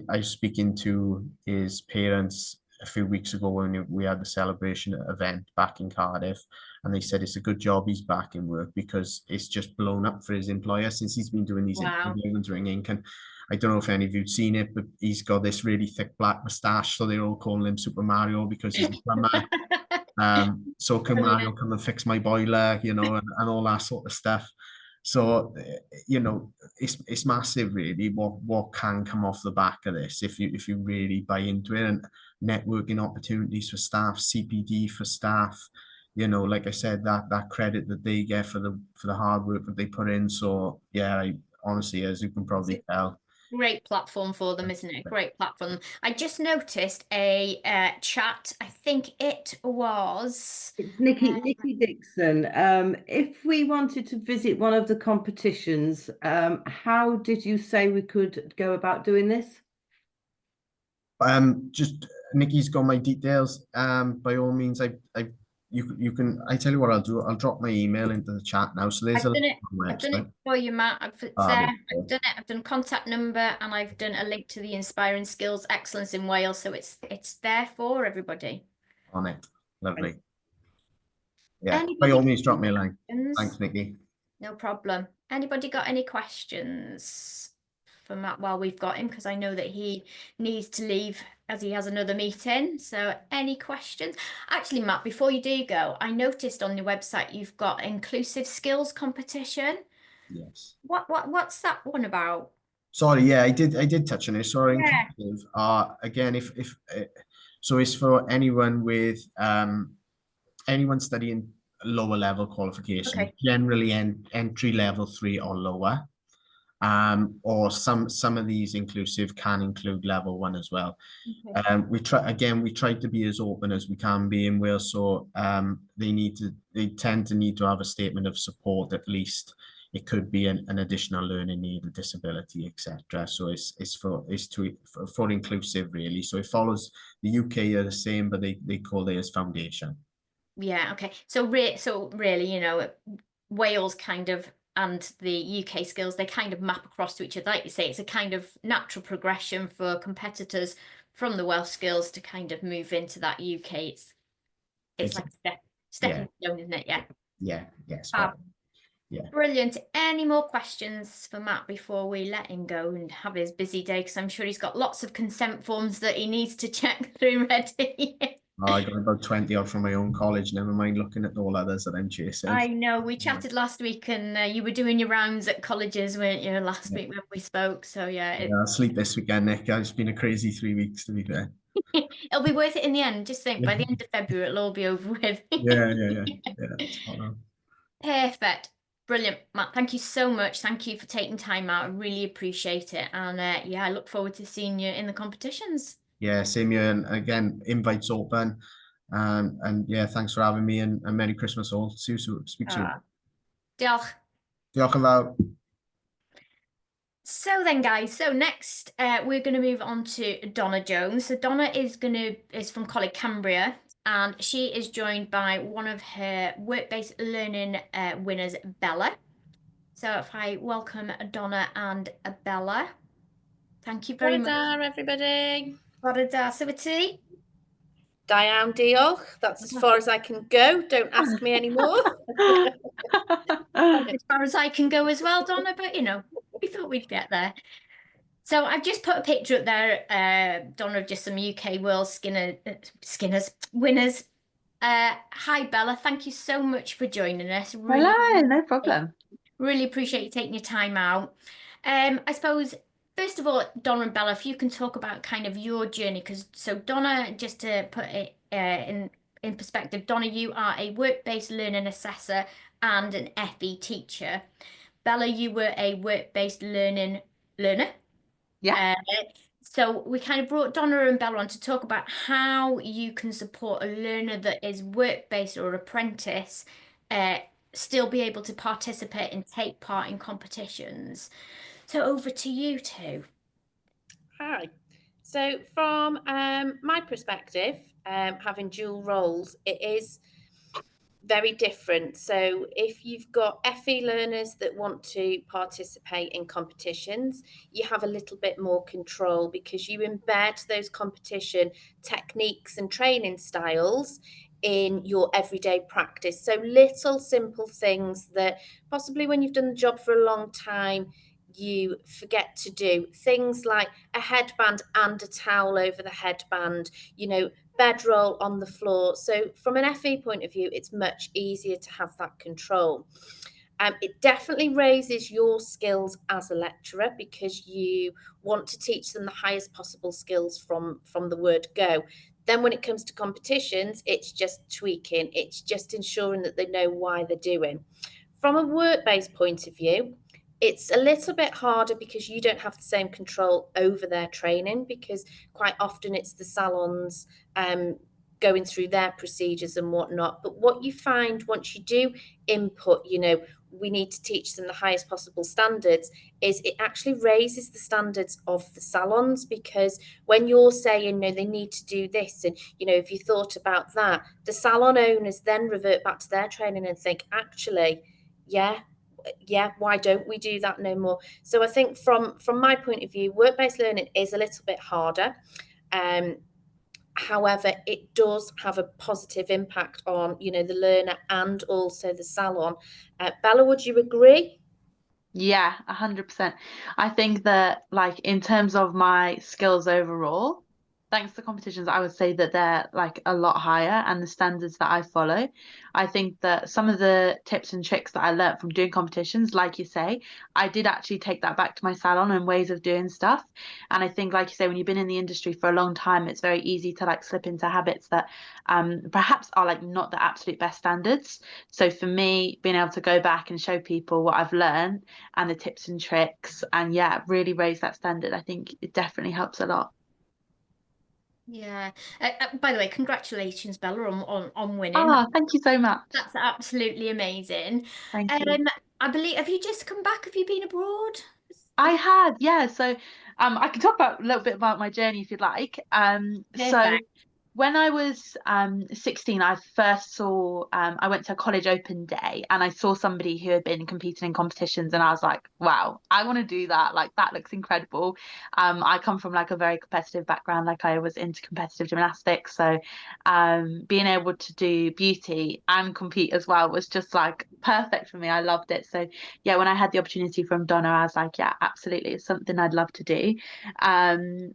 I was speaking to his parents a few weeks ago when we had the celebration event back in Cardiff, and they said it's a good job he's back in work, because it's just blown up for his employer since he's been doing these interviews Ring Ink. And I don't know if any of you've seen it, but he's got this really thick black moustache, so they're all calling him Super Mario because he's a plumber. So can Mario come and fix my boiler, you know, and all that sort of stuff. So, you know, it's massive really what can come off the back of this if you really buy into it, and networking opportunities for staff, CPD for staff, you know, like I said, that credit that they get for the hard work that they put in. So yeah, honestly, as you can probably tell, great platform for them, isn't it? Great platform. I just noticed a chat. I think it was Nikki Dixon. If we wanted to visit one of the competitions, how did you say we could go about doing this? Just Nikki's got my details. By all means, you can. I tell you what I'll do. I'll drop my email into the chat now. So there's I've done it for you, Matt. It's there. I've done it. I've done contact number, and I've done a link to the Inspiring Skills Excellence in Wales. So it's there for everybody. On it. Lovely. Yeah, by Anybody all got means, drop any me a line. questions? Thanks, Nikki. No problem. Anybody got any questions for Matt while we've got him? Because I know that he needs to leave as he has another meeting. So any questions? Actually, Matt, before you do go, I noticed on your website you've got inclusive skills competition. Yes. What's that one about? Sorry, yeah, I did touch on it. Sorry, Yeah. inclusive. Again, if so, it's for anyone with anyone studying lower level qualification, Okay. generally entry level 3 or lower. Or some of these inclusive can include level 1 as well. Okay. We tried to be as open as we can be in Wales, so they tend to need to have a statement of support at least. It could be an additional learning need, a disability, etc. So it's for inclusive really. So it follows the UK are the same, but they call theirs foundation. Yeah, okay. So really, you know, Wales kind of and the UK skills, they kind of map across to each other. Like you say, it's a kind of natural progression for competitors from the Welsh skills to kind of move into that UK. It's like a stepping stone, isn't it? Yeah. Yeah, yes. Fab. Yeah. Brilliant. Any more questions for Matt before we let him go and have his busy day? Because I'm sure he's got lots of consent forms that he needs to check through ready. Oh, I got about 20 odd from my own college, never mind looking at all others that I'm chasing. I know, we chatted last week and you were doing your rounds at colleges, weren't you, last week when we spoke? So yeah, I'll sleep this weekend, Nick. It's been a crazy 3 weeks, to be fair. it'll be worth it in the end. Just think, by the end of February, it'll all be over with. Yeah. Perfect. Brilliant, Matt. Thank you so much. Thank you for taking time out. I really appreciate it. And yeah, I look forward to seeing you in the competitions. Yeah, same here. And again, invites open. And yeah, thanks for having me and Merry Christmas all. See you soon. Speak soon. Diolch. Diolch yn fawr. So then, guys, so next we're going to move on to Donna Jones. So Donna is from Coleg Cambria, and she is joined by one of her work-based learning winners, Bella. So if I welcome Donna and Bella, thank you very much. Bore da, everybody. Bore da, Swyty. Da iawn, diolch. That's as far as I can go. Don't ask me anymore. As far as I can go as well, Donna, but you know, we thought we'd get there. So I've just put a picture up there, Donna, of just some UK World Skinners winners. Hi, Bella. Thank you so much for joining us. Hello, no problem. Really appreciate you taking your time out. I suppose, first of all, Donna and Bella, if you can talk about kind of your journey, because so Donna, just to put it in perspective, Donna, you are a work-based learning assessor and an FE teacher. Bella, you were a work-based learner. Yeah. So we kind of brought Donna and Bella on to talk about how you can support a learner that is work-based or apprentice, still be able to participate and take part in competitions. So over to you two. Hi. So from my perspective, having dual roles, it is very different. So if you've got FE learners that want to participate in competitions, you have a little bit more control because you embed those competition techniques and training styles in your everyday practice. So little simple things that possibly when you've done the job for a long time, you forget to do. Things like a headband and a towel over the headband, you know, bedroll on the floor. So from an FE point of view, it's much easier to have that control. It definitely raises your skills as a lecturer because you want to teach them the highest possible skills from the word go. Then when it comes to competitions, it's just tweaking. It's just ensuring that they know why they're doing. From a work-based point of view, it's a little bit harder because you don't have the same control over their training because quite often it's the salons going through their procedures and whatnot. But what you find once you do input, you know, we need to teach them the highest possible standards, is it actually raises the standards of the salons because when you're saying, no, they need to do this and, you know, if you thought about that, the salon owners then revert back to their training and think, actually, yeah, why don't we do that no more? So I think from my point of view, work-based learning is a little bit harder. However, it does have a positive impact on, you know, the learner and also the salon. Bella, would you agree? Yeah, 100%. I think that, like, in terms of my skills overall, thanks to competitions, I would say that they're like a lot higher, and the standards that I follow. I think that some of the tips and tricks that I learned from doing competitions, like you say, I did actually take that back to my salon and ways of doing stuff. And I think, like you say, when you've been in the industry for a long time, it's very easy to like slip into habits that perhaps are like not the absolute best standards. So for me, being able to go back and show people what I've learned and the tips and tricks, and yeah, really raise that standard, I think it definitely helps a lot. Yeah. By the way, congratulations, Bella, on winning. Oh, thank you so much. That's absolutely amazing. Thank you. I believe, have you just come back? Have you been abroad? I had, yeah. So I can talk about a little bit about my journey if you'd like. So Perfect. when I was 16, I first saw, I went to a college open day and I saw somebody who had been competing in competitions, and I was like, wow, I want to do that. Like, that looks incredible. I come from like a very competitive background, like I was into competitive gymnastics. So being able to do beauty and compete as well was just like perfect for me. I loved it. So yeah, when I had the opportunity from Donna, I was like, yeah, absolutely, it's something I'd love to do.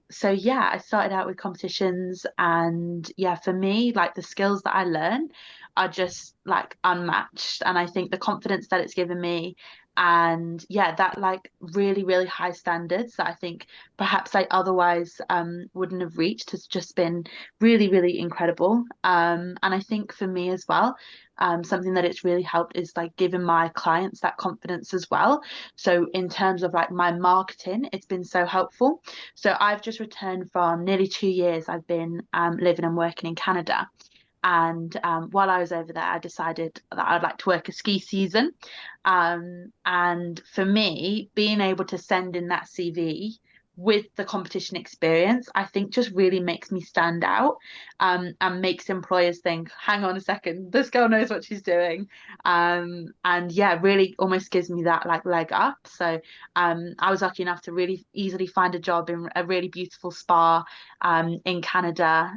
So yeah, I started out with competitions, and yeah, for me, like the skills that I learn are just like unmatched, and I think the confidence that it's given me, and yeah, that like really, really high standards that I think perhaps I otherwise wouldn't have reached has just been really, really incredible. And I think for me as well, something that it's really helped is like giving my clients that confidence as well. So in terms of like my marketing, it's been so helpful. So I've just returned from nearly 2 years. I've been living and working in Canada. And while I was over there, I decided that I'd like to work a ski season. And for me, being able to send in that CV with the competition experience, I think just really makes me stand out, and makes employers think, hang on a second, this girl knows what she's doing. And yeah, really almost gives me that like leg up. So I was lucky enough to really easily find a job in a really beautiful spa in Canada.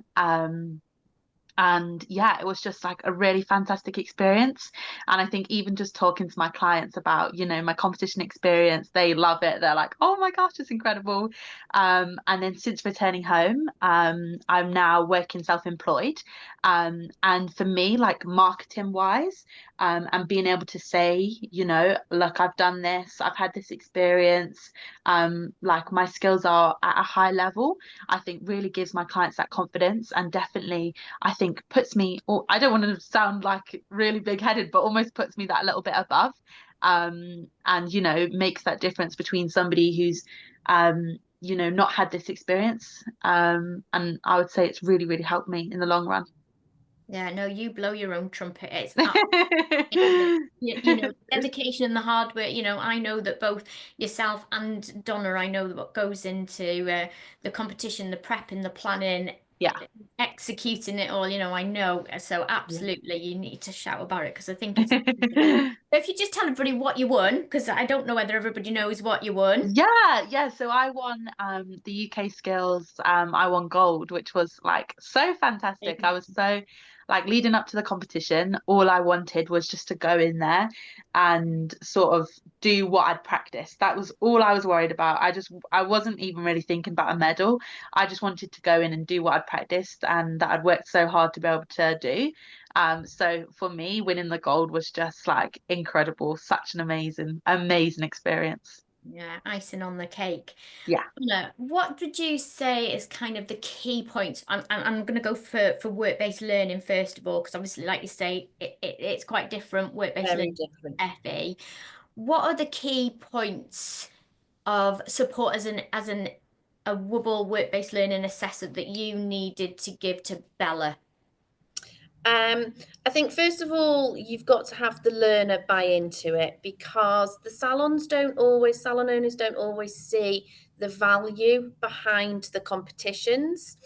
And yeah, it was just like a really fantastic experience. And I think even just talking to my clients about, you know, my competition experience, they love it. They're like, oh my gosh, it's incredible. And then since returning home, I'm now working self-employed. And for me, like marketing wise, and being able to say, you know, look, I've done this, I've had this experience, like my skills are at a high level, I think really gives my clients that confidence, and definitely I think puts me, or I don't want to sound like really big-headed, but almost puts me that little bit above, and you know, makes that difference between somebody who's you know, not had this experience, and I would say it's really, really helped me in the long run. Yeah, no, you blow your own trumpet. It's amazing. You know, dedication and the hard work. You know, I know that both yourself and Donna, I know what goes into the competition, the prep and the planning, Yeah. executing it all. You know, I know. So absolutely, you need to shout about it, because I think it's. So if you just tell everybody what you won, because I don't know whether everybody knows what you won. Yeah. So I won the UK skills. I won gold, which was like so fantastic. I was so like leading up to the competition, all I wanted was just to go in there and sort of do what I'd practiced. That was all I was worried about. I wasn't even really thinking about a medal. I just wanted to go in and do what I'd practiced and that I'd worked so hard to be able to do. So for me, winning the gold was just like incredible, such an amazing, amazing experience. Yeah, icing on the cake. Yeah. Anna, what would you say is kind of the key points? I'm going to go for work-based learning first of all, because obviously, like you say, it's quite different, work-based Very learning, different. FE. What are the key points of support as a WUBL work-based learning assessor that you needed to give to Bella? I think first of all, you've got to have the learner buy into it, because the salon owners don't always see the value behind the competitions.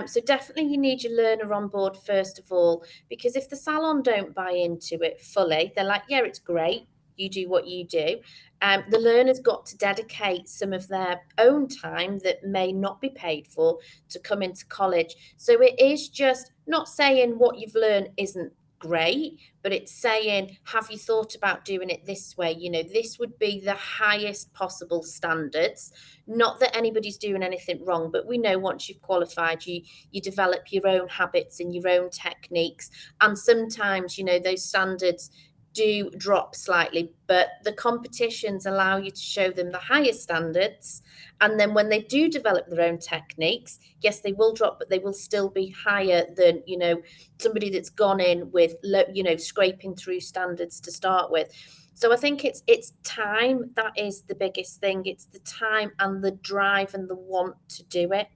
So definitely you need your learner on board first of all, because if the salon don't buy into it fully, they're like, yeah, it's great, you do what you do. The learner's got to dedicate some of their own time that may not be paid for to come into college. So it is just not saying what you've learned isn't great, but it's saying, have you thought about doing it this way? You know, this would be the highest possible standards. Not that anybody's doing anything wrong, but we know once you've qualified, you develop your own habits and your own techniques. And sometimes, you know, those standards do drop slightly, but the competitions allow you to show them the highest standards. And then when they do develop their own techniques, yes, they will drop, but they will still be higher than, you know, somebody that's gone in with, you know, scraping through standards to start with. So I think it's time. That is the biggest thing. It's the time and the drive and the want to do it.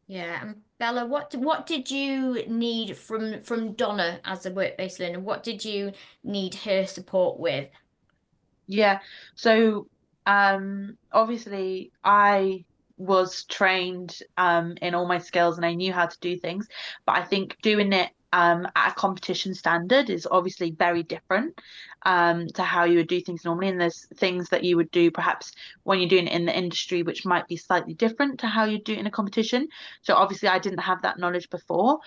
Yeah, and Bella, what did you need from Donna as a work-based learner? What did you need her support with? Yeah, so obviously I was trained in all my skills and I knew how to do things, but I think doing it at a competition standard is obviously very different to how you would do things normally. And there's things that you would do perhaps when you're doing it in the industry, which might be slightly different to how you do it in a competition. So obviously I didn't have that knowledge before.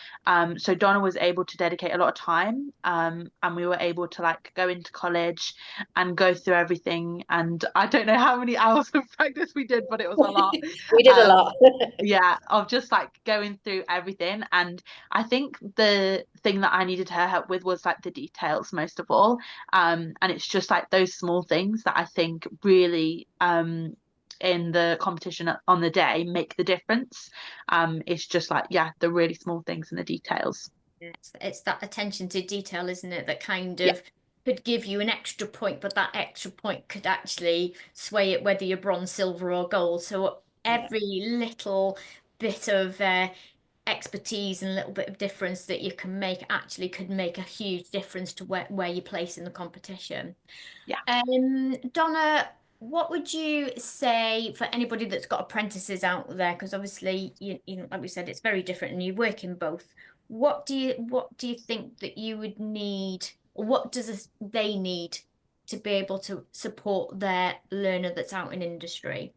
So Donna was able to dedicate a lot of time, and we were able to like go into college and go through everything. And I don't know how many hours of practice we did, but it was a lot. We did a lot. Yeah, of just like going through everything. And I think the thing that I needed her help with was like the details most of all. And it's just like those small things that I think really in the competition on the day make the difference. It's just like, yeah, the really small things and the details. It's that attention to detail, isn't it, that kind of could give you an extra point, but that extra point could actually sway it whether you're bronze, silver or gold. So every little bit of expertise and a little bit of difference that you can make actually could make a huge difference to where you place in the competition. Yeah. Donna, what would you say for anybody that's got apprentices out there? Because obviously, you know, like we said, it's very different and you work in both. What do you think that you would need, or what does they need to be able to support their learner that's out in industry?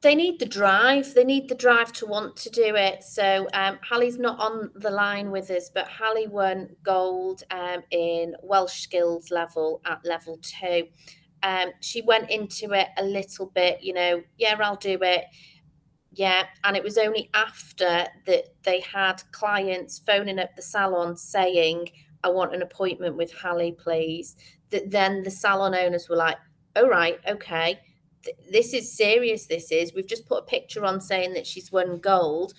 They need the drive. They need the drive to want to do it. So Hallie's not on the line with us, but Hallie won gold in Welsh skills level at level 2. She went into it a little bit, you know, yeah, I'll do it. Yeah, and it was only after that they had clients phoning up the salon saying, I want an appointment with Hallie, please, that then the salon owners were like, oh, right, okay. This is serious. We've just put a picture on saying that she's won gold.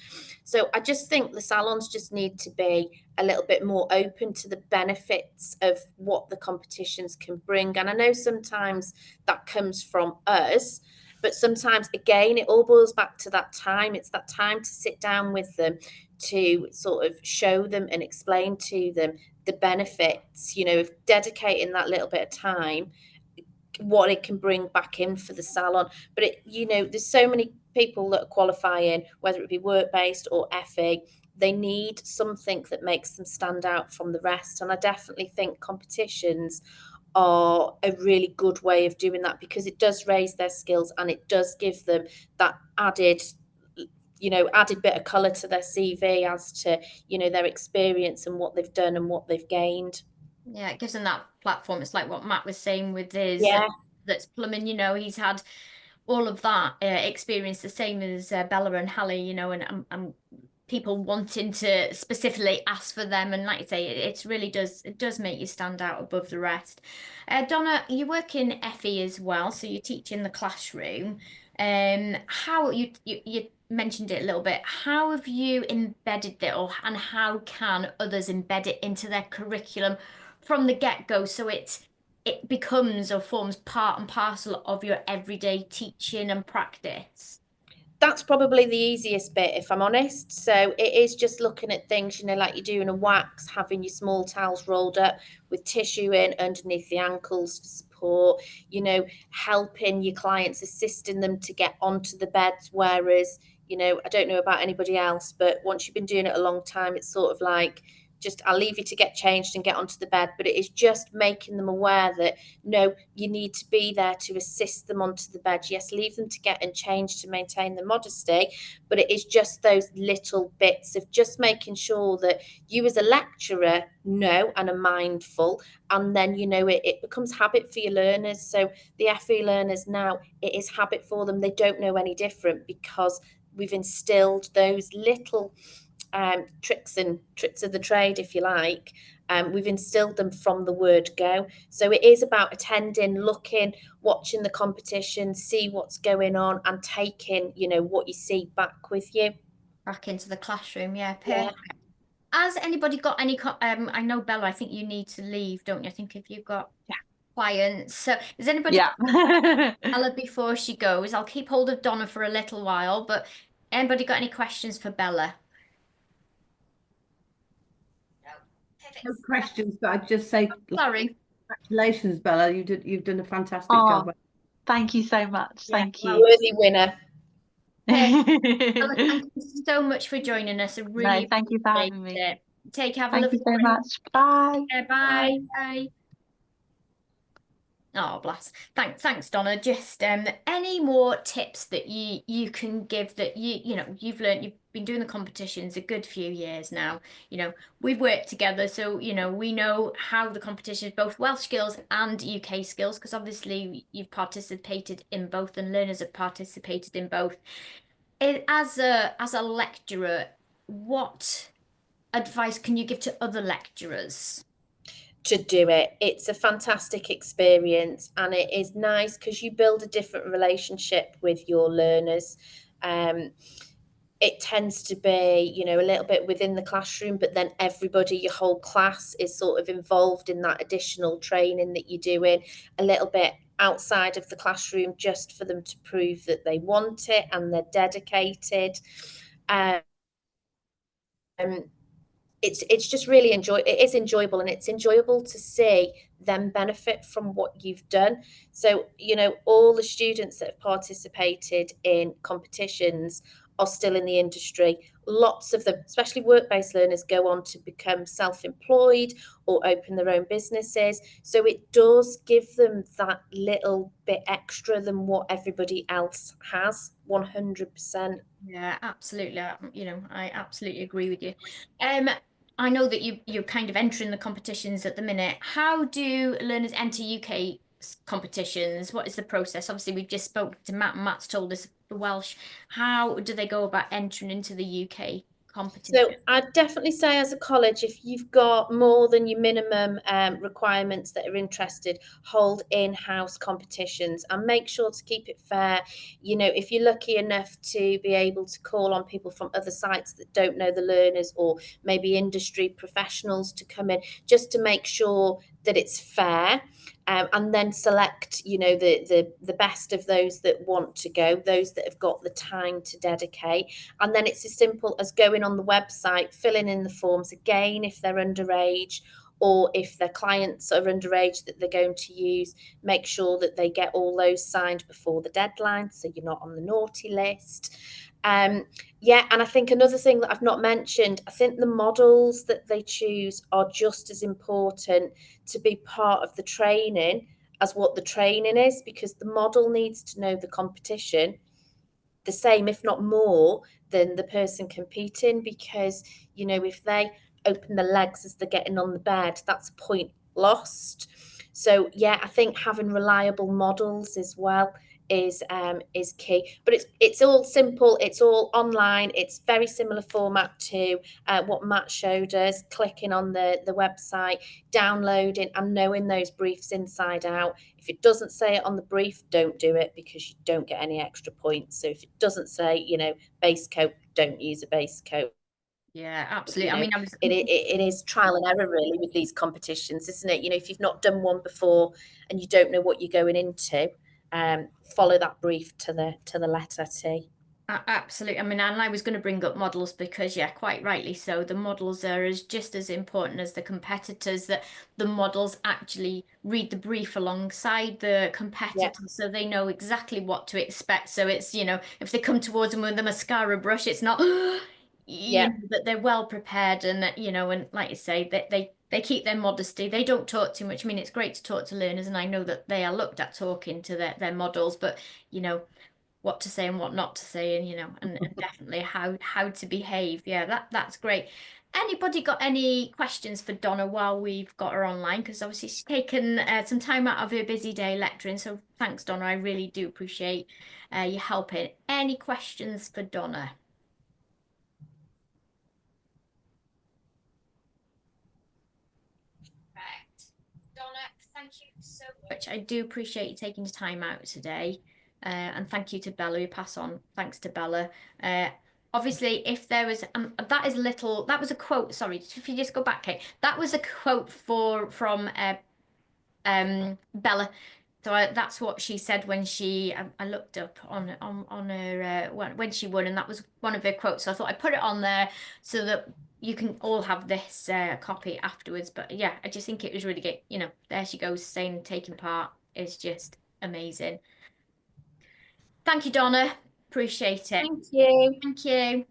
So I just think the salons just need to be a little bit more open to the benefits of what the competitions can bring. And I know sometimes that comes from us, but sometimes again it all boils back to that time. It's that time to sit down with them, to sort of show them and explain to them the benefits, you know, of dedicating that little bit of time, what it can bring back in for the salon. But it, you know, there's so many people that are qualifying, whether it be work-based or FE, they need something that makes them stand out from the rest. And I definitely think competitions are a really good way of doing that, because it does raise their skills and it does give them that added, you know, added bit of colour to their CV as to, you know, their experience and what they've done and what they've gained. Yeah, it gives them that platform. It's like what Matt was saying with his that's plumbing, you know, he's had all of that experience, the same as Bella and Hallie, you know, and people wanting to specifically ask for them. And like you say, it really does make you stand out above the rest. Donna, you work in FE as well, so you teach in the classroom. How you mentioned it a little bit. How have you embedded it, and how can others embed it into their curriculum from the get-go, so it becomes or forms part and parcel of your everyday teaching and practice? That's probably the easiest bit, if I'm honest. So it is just looking at things, you know, like you're doing a wax, having your small towels rolled up with tissue in underneath the ankles for support, you know, helping your clients, assisting them to get onto the beds. Whereas, you know, I don't know about anybody else, but once you've been doing it a long time, it's sort of like, I'll leave you to get changed and get onto the bed. But it is just making them aware that, no, you need to be there to assist them onto the bed. Yes, leave them to get and change to maintain the modesty, but it is just those little bits of just making sure that you as a lecturer know and are mindful, and then, you know, it becomes habit for your learners. So the FE learners now, it is habit for them. They don't know any different because we've instilled those little tricks of the trade, if you like. We've instilled them from the word go. So it is about attending, looking, watching the competition, see what's going on, and taking, you know, what you see back with you. Back into the classroom, yeah, perfect. Has anybody got any, I know, Bella, I think you need to leave, don't you? I think if you've got clients. So does anybody Bella before she goes? I'll keep hold of Donna for a little while, but anybody got any questions for Bella? No questions, but I'd just say Sorry. congratulations, Bella. You've done a fantastic job. Thank you so much. Thank you. Worthy winner. Bella, thank you so much for joining us. I really thank you for having me. it. Take care. Thank you so much. Bye. Bye. Bye. Oh, bless. Thanks, Donna. Just any more tips that you can give that you know you've learned. You've been doing the competitions a good few years now. You know, we've worked together, so you know we know how the competition, both Welsh skills and UK skills, because obviously you've participated in both, and learners have participated in both. As a lecturer, what advice can you give to other lecturers? To do it. It's a fantastic experience, and it is nice because you build a different relationship with your learners. It tends to be, you know, a little bit within the classroom, but then everybody, your whole class is sort of involved in that additional training that you're doing, a little bit outside of the classroom, just for them to prove that they want it and they're dedicated. It's just really it is enjoyable, and it's enjoyable to see them benefit from what you've done. So, you know, all the students that have participated in competitions are still in the industry. Lots of them, especially work-based learners, go on to become self-employed or open their own businesses. So it does give them that little bit extra than what everybody else has, 100%. Yeah, absolutely. You know, I absolutely agree with you. I know that you're kind of entering the competitions at the minute. How do learners enter UK competitions? What is the process? Obviously, we've just spoke to Matt, and Matt's told us the Welsh. How do they go about entering into the UK competition? So I'd definitely say, as a college, if you've got more than your minimum requirements that are interested, hold in-house competitions and make sure to keep it fair. You know, if you're lucky enough to be able to call on people from other sites that don't know the learners, or maybe industry professionals to come in, just to make sure that it's fair. And then select, you know, the best of those that want to go, those that have got the time to dedicate. And then it's as simple as going on the website, filling in the forms again if they're underage, or if their clients are underage that they're going to use, make sure that they get all those signed before the deadline, so you're not on the naughty list. Yeah, and I think another thing that I've not mentioned, I think the models that they choose are just as important to be part of the training as what the training is, because the model needs to know the competition the same, if not more, than the person competing, because, you know, if they open the legs as they're getting on the bed, that's a point lost. So yeah, I think having reliable models as well is key. But it's all simple, it's all online, it's very similar format to what Matt showed us, clicking on the website, downloading and knowing those briefs inside out. If it doesn't say it on the brief, don't do it, because you don't get any extra points. So if it doesn't say, you know, base coat, don't use a base coat. Yeah, absolutely. You know, I mean, it is trial and error really with these competitions, isn't it? You know, if you've not done one before and you don't know what you're going into, follow that brief to the letter T. Absolutely. I mean, and I was going to bring up models because, yeah, quite rightly so, the models are just as important as the competitors, that the models actually read the brief alongside the competitors, so they know exactly what to expect. So it's, you know, if they come towards them with the mascara brush, it's not, Yeah. know, that they're well prepared, and that, you know, and like you say, that they keep their modesty. They don't talk too much. I mean, it's great to talk to learners, and I know that they are looked at talking to their models, but you know, what to say and what not to say, and you know, and definitely how to behave. Yeah, that's great. Anybody got any questions for Donna while we've got her online? Because obviously she's taken some time out of her busy day lecturing. So thanks, Donna. I really do appreciate you helping. Any questions for Donna? Right. Donna, thank you so much. I do appreciate you taking the time out today. And thank you to Bella, who pass on. Thanks to Bella. Obviously, if there was that was a quote. Sorry, if you just go back, Kate, that was a quote from Bella. So that's what she said when I looked up on her when she won, and that was one of her quotes. So I thought I'd put it on there so that you can all have this copy afterwards. But yeah, I just think it was really good. You know, there she goes saying taking part is just amazing. Thank you, Donna. Appreciate it. Thank you. Thank you.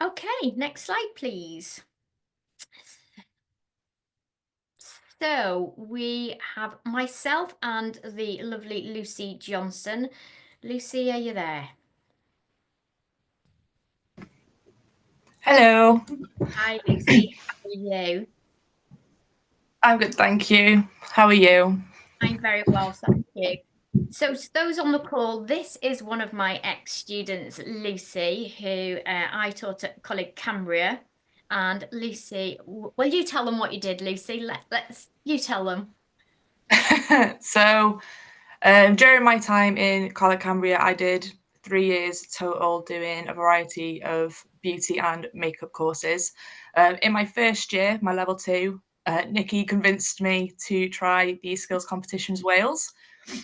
Okay, next slide, please. So we have myself and the lovely Lucy Johnson. Lucy, are you there? Hello, Hi, Lucy. How are you? I'm good, thank you. How are you? I'm very well, thank you. So to those on the call, this is one of my ex-students, Lucy, who I taught at Coleg Cambria. And Lucy, will you tell them what you did, Lucy? You tell them. So, during my time in Coleg Cambria, I did 3 years total doing a variety of beauty and makeup courses. In my first year, my level 2, Nikki convinced me to try the Skills Competitions Wales.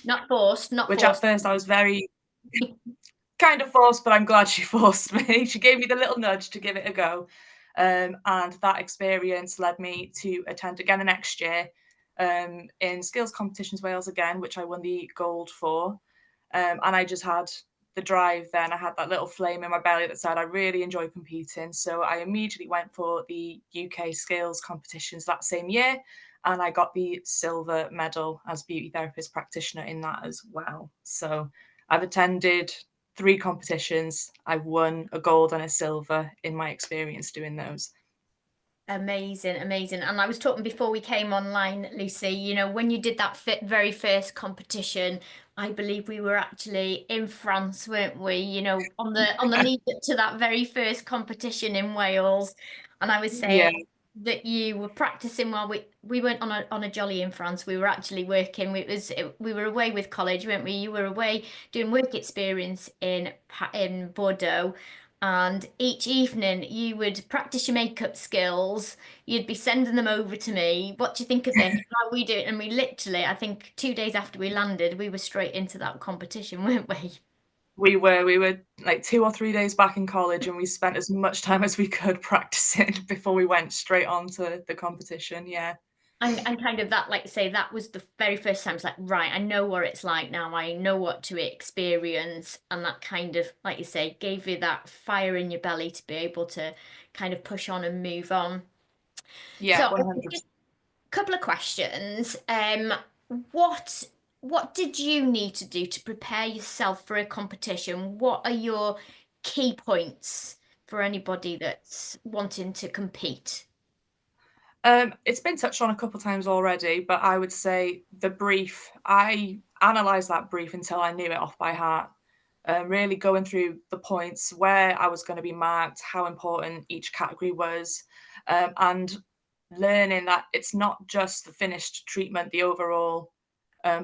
Not forced, not which forced. At first I was very kind of forced, but I'm glad she forced me. She gave me the little nudge to give it a go. And that experience led me to attend again the next year in Skills Competitions Wales again, which I won the gold for. And I just had the drive then. I had that little flame in my belly that said I really enjoy competing. So I immediately went for the UK Skills Competitions that same year. And I got the silver medal as beauty therapist practitioner in that as well. So I've attended 3 competitions. I've won a gold and a silver in my experience doing those. Amazing, amazing. And I was talking before we came online, Lucy, you know, when you did that very first competition, I believe we were actually in France, weren't we? You know, on the lead up to that very first competition in Wales. And I was saying that you were practicing while we weren't on a jolly in France. We were actually working. We were away with college, weren't we? You were away doing work experience in Bordeaux. And each evening you would practice your makeup skills. You'd be sending them over to me. What do you think of this? How we do it? And we literally, I think 2 days after we landed, we were straight into that competition, weren't we? We were like 2 or 3 days back in college, and we spent as much time as we could practicing before we went straight on to the competition. Yeah. And kind of that, like say, that was the very first time. It's like, right, I know what it's like now. I know what to experience. And that kind of, like you say, gave you that fire in your belly to be able to kind of push on and move on. Yeah, So 100%. just a couple of questions. What did you need to do to prepare yourself for a competition? What are your key points for anybody that's wanting to compete? It's been touched on a couple of times already, but I would say the brief, I analysed that brief until I knew it off by heart. Really going through the points where I was going to be marked, how important each category was, and learning that it's not just the finished treatment, the overall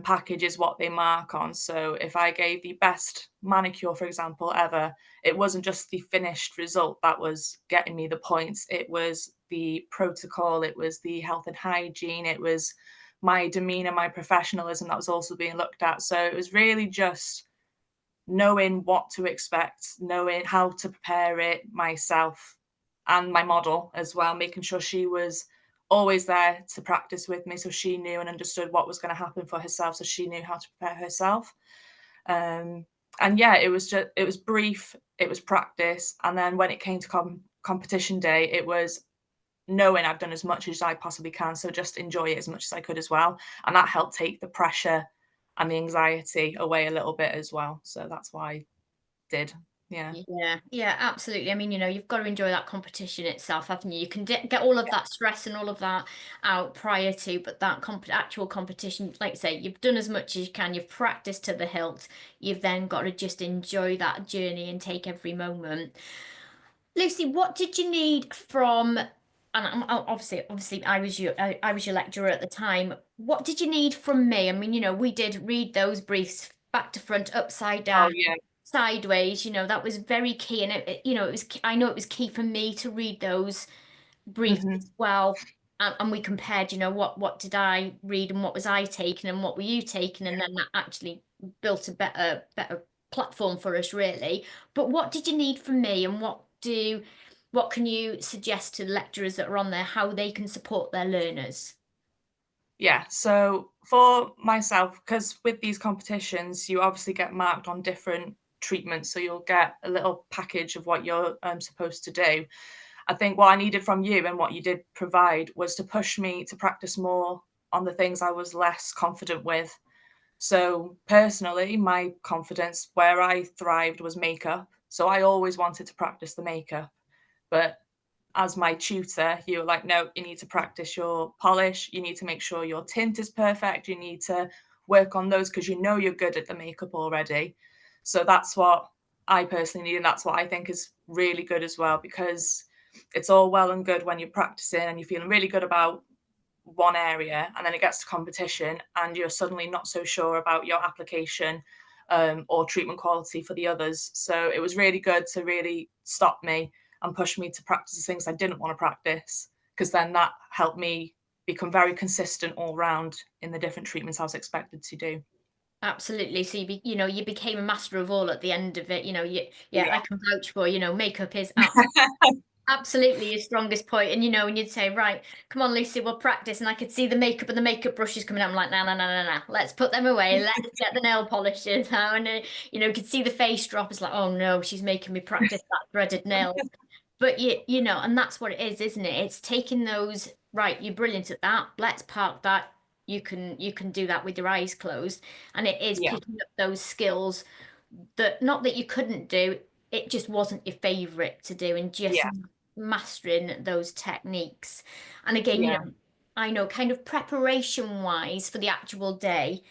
package is what they mark on. So if I gave the best manicure, for example, ever, it wasn't just the finished result that was getting me the points. It was the protocol, it was the health and hygiene, it was my demeanor, my professionalism that was also being looked at. So it was really just knowing what to expect, knowing how to prepare it myself and my model as well, making sure she was always there to practice with me, so she knew and understood what was going to happen for herself, so she knew how to prepare herself. And yeah, it was brief, it was practice, and then when it came to competition day, it was knowing I've done as much as I possibly can, so just enjoy it as much as I could as well, and that helped take the pressure and the anxiety away a little bit as well. So that's why I did. Yeah, absolutely. I mean, you've got to enjoy that competition itself, haven't you? You can get all of that stress and all of that out prior to, but that actual competition, like I say, you've done as much as you can, you've practiced to the hilt, you've then got to just enjoy that journey and take every moment. Lucy, what did you need from, and obviously I was your lecturer at the time. What did you need from me? I mean, we did read those briefs back to front, upside down, sideways. That was very key, and I know it was key for me to read those briefs as well. And we compared, what did I read and what was I taking and what were you taking, and then that actually built a better platform for us, really. But what did you need from me, and what can you suggest to lecturers that are on there how they can support their learners? Yeah, so for myself, because with these competitions, you obviously get marked on different treatments, so you'll get a little package of what you're supposed to do. I think what I needed from you and what you did provide was to push me to practice more on the things I was less confident with. So personally, my confidence, where I thrived, was makeup. So I always wanted to practice the makeup. But as my tutor, you were like, no, you need to practice your polish. You need to make sure your tint is perfect. You need to work on those because you're good at the makeup already. So that's what I personally need. And that's what I think is really good as well, because it's all well and good when you're practicing and you're feeling really good about one area, and then it gets to competition and you're suddenly not so sure about your application or treatment quality for the others. So it was really good to really stop me and push me to practice the things I didn't want to practice, because then that helped me become very consistent all round in the different treatments I was expected to do. Absolutely. So you became a master of all at the end of it. I can vouch for, makeup is absolutely your strongest point. And and you'd say, right, come on, Lucy, we'll practice. And I could see the makeup and the makeup brushes coming out. I'm like, no, let's put them away. Let's get the nail polishes out. And could see the face drop. It's like, oh no, she's making me practice that threaded nail. But and that's what it is, isn't it? It's taking those, right, you're brilliant at that. Let's park that. You can do that with your eyes closed. And it is picking up those skills that, not that you couldn't do, it just wasn't your favorite to do, and just mastering those techniques. And again, I know kind of preparation wise for the actual day,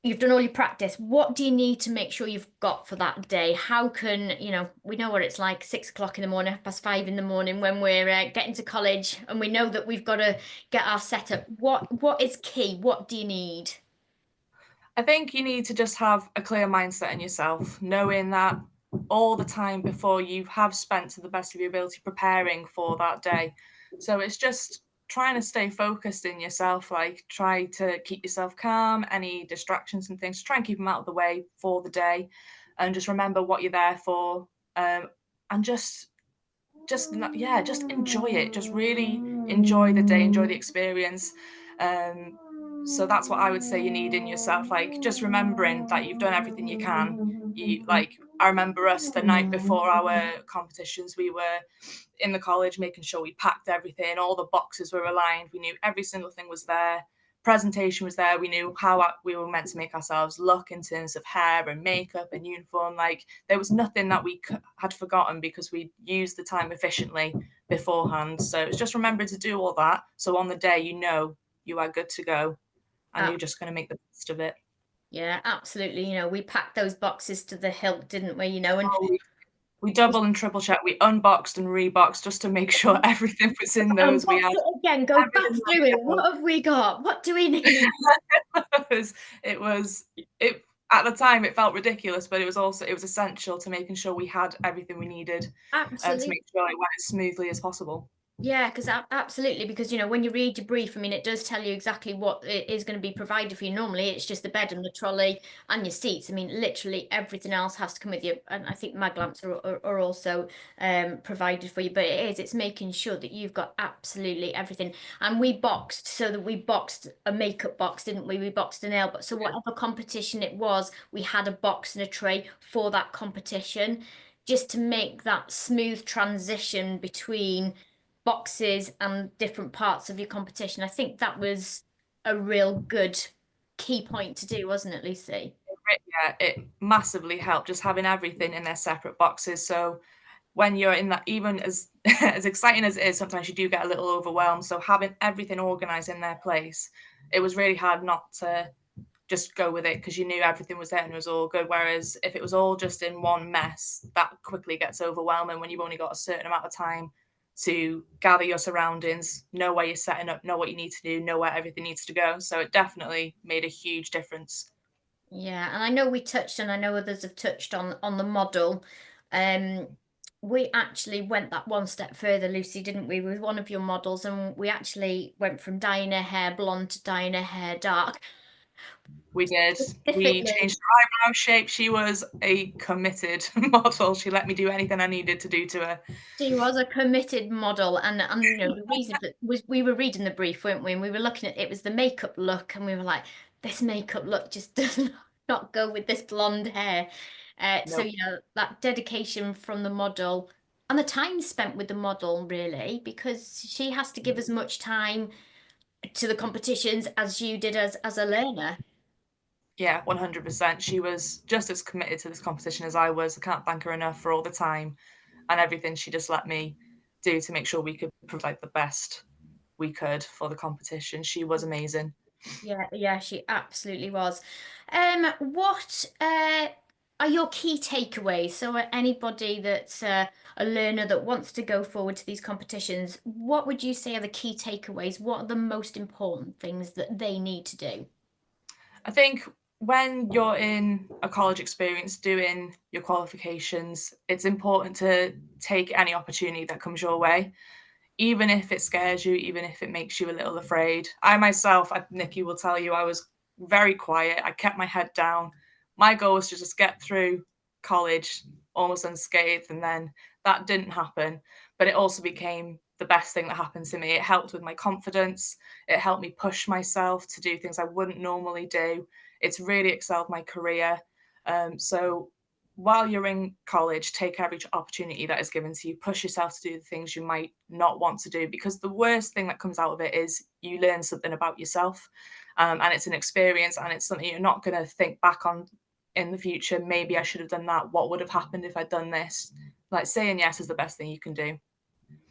you've done all your practice. What do you need to make sure you've got for that day? How can, we know what it's like, 6 o'clock in the morning, 5:30 in the morning when we're getting to college, and we know that we've got to get our setup. What is key? What do you need? I think you need to just have a clear mindset in yourself, knowing that all the time before you have spent to the best of your ability preparing for that day. So it's just trying to stay focused in yourself, like try to keep yourself calm, any distractions and things, try and keep them out of the way for the day, and just remember what you're there for, and just enjoy it. Just really enjoy the day, enjoy the experience. So that's what I would say you need in yourself, like just remembering that you've done everything you can. I remember us the night before our competitions, we were in the college making sure we packed everything, all the boxes were aligned, we knew every single thing was there, presentation was there, we knew how we were meant to make ourselves look in terms of hair and makeup and uniform. Like there was nothing that we had forgotten, because we used the time efficiently beforehand. So it's just remembering to do all that, so on the day you are good to go, and you're just going to make the best of it. Yeah, absolutely. We packed those boxes to the hilt, didn't we? And we double and triple check. We unboxed and reboxed just to make sure everything was in those. We had again, go back through it. What have we got? What do we need? it was at the time it felt ridiculous, but it was essential to making sure we had everything we needed. Absolutely. To make sure it went as smoothly as possible. Yeah, because absolutely, because when you read your brief, I mean, it does tell you exactly what it is going to be provided for you. Normally, it's just the bed and the trolley and your seats. I mean, literally everything else has to come with you. And I think mag lamps are also provided for you. But it's making sure that you've got absolutely everything. And we boxed so that we boxed a makeup box, didn't we? We boxed a nail box. So whatever competition it was, we had a box and a tray for that competition, just to make that smooth transition between boxes and different parts of your competition. I think that was a real good key point to do, wasn't it, Lucy? Yeah, it massively helped just having everything in their separate boxes. So when you're in that, even as as exciting as it is, sometimes you do get a little overwhelmed. So having everything organized in their place, it was really hard not to just go with it because you knew everything was there and it was all good. Whereas if it was all just in one mess, that quickly gets overwhelming when you've only got a certain amount of time to gather your surroundings, know where you're setting up, know what you need to do, know where everything needs to go. So it definitely made a huge difference. Yeah, and I know we touched, and I know others have touched on the model. We actually went that one step further, Lucy, didn't we, with one of your models, and we actually went from dyeing her hair blonde to dyeing her hair dark. We did. We Specifically. changed her eyebrow shape. She was a committed model. She let me do anything I needed to do to her. She was a committed model, and the reason that was, we were reading the brief, weren't we? And we were looking at it was the makeup look, and we were like, this makeup look just does not go with this blonde hair. So Nope. that dedication from the model and the time spent with the model, really, because she has to give as much time to the competitions as you did as a learner. Yeah, 100%. She was just as committed to this competition as I was. I can't thank her enough for all the time and everything she just let me do to make sure we could provide the best we could for the competition. She was amazing. Yeah, she absolutely was. What are your key takeaways? So anybody that's a learner that wants to go forward to these competitions, what would you say are the key takeaways? What are the most important things that they need to do? I think when you're in a college experience doing your qualifications, it's important to take any opportunity that comes your way, even if it scares you, even if it makes you a little afraid. I myself, Nikki will tell you, I was very quiet. I kept my head down. My goal was to just get through college almost unscathed, and then that didn't happen. But it also became the best thing that happened to me. It helped with my confidence. It helped me push myself to do things I wouldn't normally do. It's really excelled my career. So while you're in college, take every opportunity that is given to you. Push yourself to do the things you might not want to do, because the worst thing that comes out of it is you learn something about yourself, and it's an experience, and it's something you're not going to think back on in the future. Maybe I should have done that. What would have happened if I'd done this? Like, saying yes is the best thing you can do.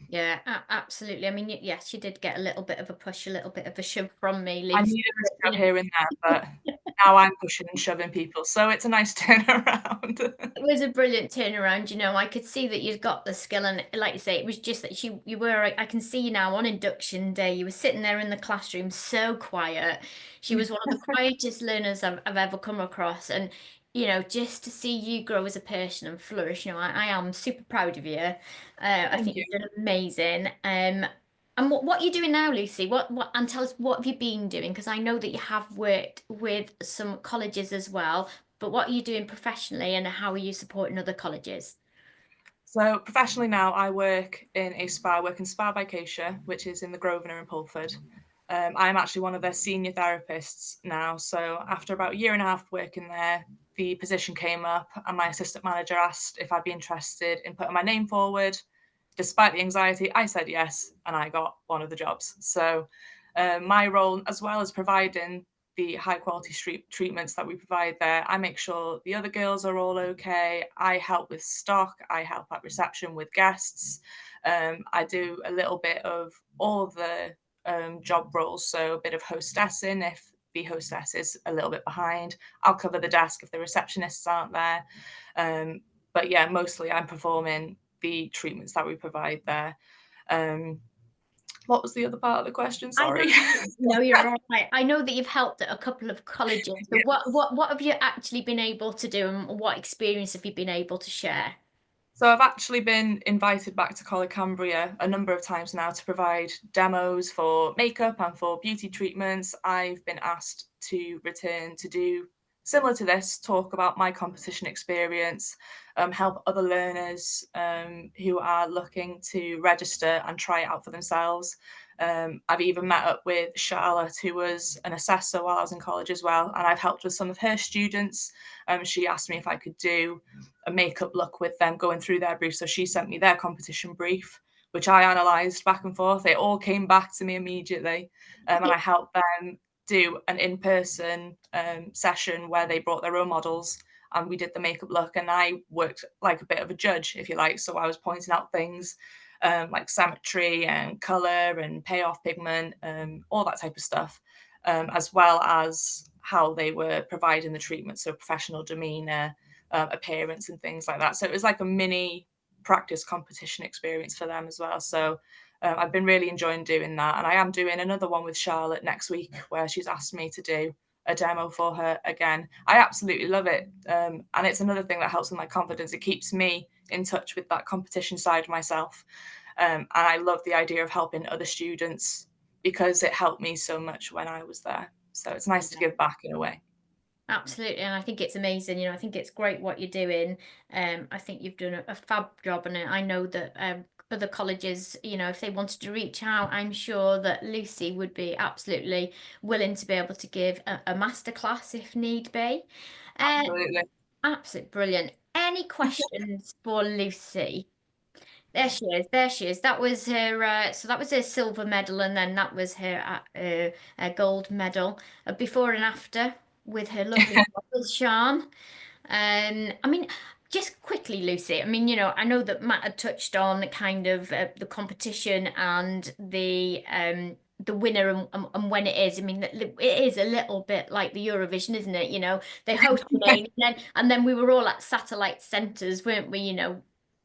Yeah, absolutely. I mean, yes, you did get a little bit of a push, a little bit of a shove from me, Lucy. I needed a shove here and there, but now I'm pushing and shoving people, so it's a nice turnaround. It was a brilliant turnaround. I could see that you'd got the skill, and like you say, it was just that you were. I can see you now on induction day. You were sitting there in the classroom, so quiet. She was one of the quietest learners I've ever come across, and just to see you grow as a person and flourish. I am super proud of you. I think you've done amazing. And what are you doing now, Lucy? And tell us, what have you been doing? Because I know that you have worked with some colleges as well. But what are you doing professionally, and how are you supporting other colleges? So professionally now, I work in a spa. I work in Spa by Acacia, which is in the Grosvenor in Pulford. I'm actually one of their senior therapists now. So after about a year and a half working there, the position came up, and my assistant manager asked if I'd be interested in putting my name forward. Despite the anxiety, I said yes, and I got one of the jobs. So my role, as well as providing the high quality treatments that we provide there, I make sure the other girls are all okay. I help with stock. I help at reception with guests. I do a little bit of all of the job roles, so a bit of hostessing if the hostess is a little bit behind. I'll cover the desk if the receptionists aren't there. But yeah, mostly I'm performing the treatments that we provide there. What was the other part of the question? Sorry. No, you're all right. I know that you've helped at a couple of colleges. So Yes. what have you actually been able to do, and what experience have you been able to share? So I've actually been invited back to Coleg Cambria a number of times now to provide demos for makeup and for beauty treatments. I've been asked to return to do similar to this, talk about my competition experience, help other learners who are looking to register and try it out for themselves. I've even met up with Charlotte, who was an assessor while I was in college as well, and I've helped with some of her students. She asked me if I could do a makeup look with them going through their brief. So she sent me their competition brief, which I analysed back and forth. They all came back to me immediately, and I helped them do an in-person session where they brought their own models and we did the makeup look, and I worked like a bit of a judge, if you like. So I was pointing out things like symmetry and colour and payoff pigment, all that type of stuff, as well as how they were providing the treatment, so professional demeanour, appearance and things like that. So it was like a mini practice competition experience for them as well. So I've been really enjoying doing that, and I am doing another one with Charlotte next week where she's asked me to do a demo for her again. I absolutely love it, and it's another thing that helps with my confidence. It keeps me in touch with that competition side of myself, and I love the idea of helping other students because it helped me so much when I was there. So it's nice to give back in a way. Absolutely, and I think it's amazing. You know, I think it's great what you're doing. I think you've done a fab job, and I know that other colleges, you know, if they wanted to reach out, I'm sure that Lucy would be absolutely willing to be able to give a masterclass if need be. Absolutely. Absolutely brilliant. Any questions for Lucy? There she is. There she is. That was her. So that was her silver medal, and then that was her gold medal. Before and after with her lovely models, Sian. I mean, just quickly, Lucy. I mean, you know, I know that Matt had touched on kind of the competition and the winner and when it is. I mean, it is a little bit like the Eurovision, isn't it? You know, they host the name, and then we were all at satellite centres, weren't we? You know,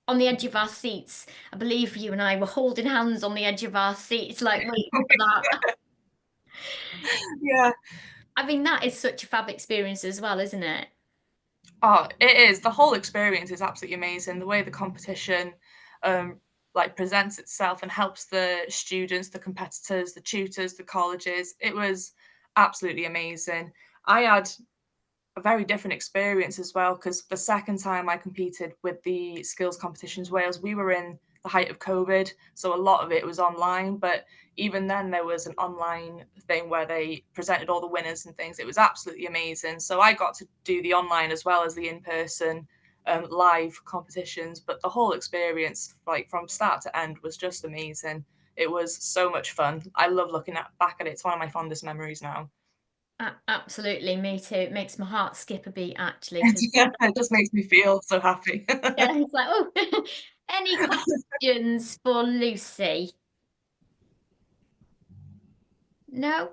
on the edge of our seats. I believe you and I were holding hands on the edge of our seats, like waiting for that. Yeah. I mean, that is such a fab experience as well, isn't it? Oh, it is. The whole experience is absolutely amazing. The way the competition like presents itself and helps the students, the competitors, the tutors, the colleges. It was absolutely amazing. I had a very different experience as well, because the second time I competed with the skills competitions Wales, we were in the height of COVID, so a lot of it was online, but even then there was an online thing where they presented all the winners and things. It was absolutely amazing. So I got to do the online as well as the in-person live competitions, but the whole experience, like from start to end, was just amazing. It was so much fun. I love looking back at it. It's one of my fondest memories now. Absolutely, me too. It makes my heart skip a beat, actually. Yeah, it just makes me feel so happy. Yeah, it's like, oh, any questions for Lucy? No?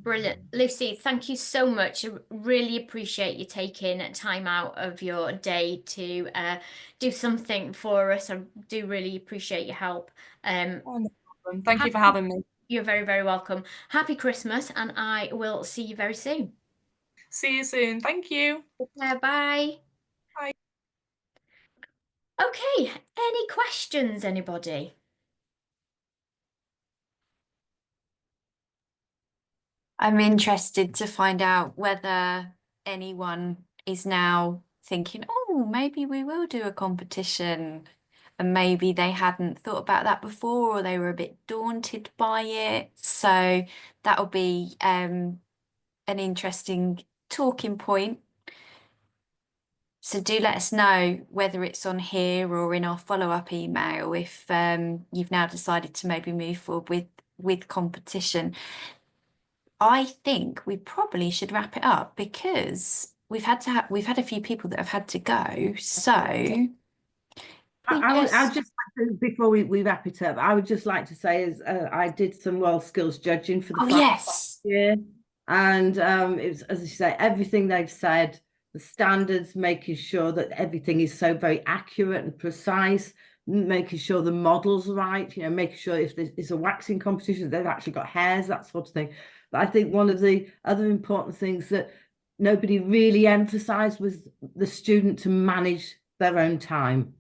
Brilliant. Lucy, thank you so much. I really appreciate you taking time out of your day to do something for us. I do really appreciate your help. No problem. Thank you for having me. You're very, very welcome. Happy Christmas, and I will see you very soon. See you soon. Thank you. Bye. Bye. Okay, any questions, anybody? I'm interested to find out whether anyone is now thinking, oh, maybe we will do a competition. And maybe they hadn't thought about that before, or they were a bit daunted by it. So that'll be an interesting talking point. So do let us know whether it's on here or in our follow-up email if you've now decided to maybe move forward with competition. I think we probably should wrap it up because we've had a few people that have had to go. So I'll just before we wrap it up, I would just like to say is I did some World Skills judging for the last year, and it was, as you say, everything they've said, the standards, making sure that everything is so very accurate and precise, making sure the model's right, you know, making sure if there's a waxing competition, they've actually got hairs, that sort of thing. But I think one of the other important things that nobody really emphasized was the student to manage their own time.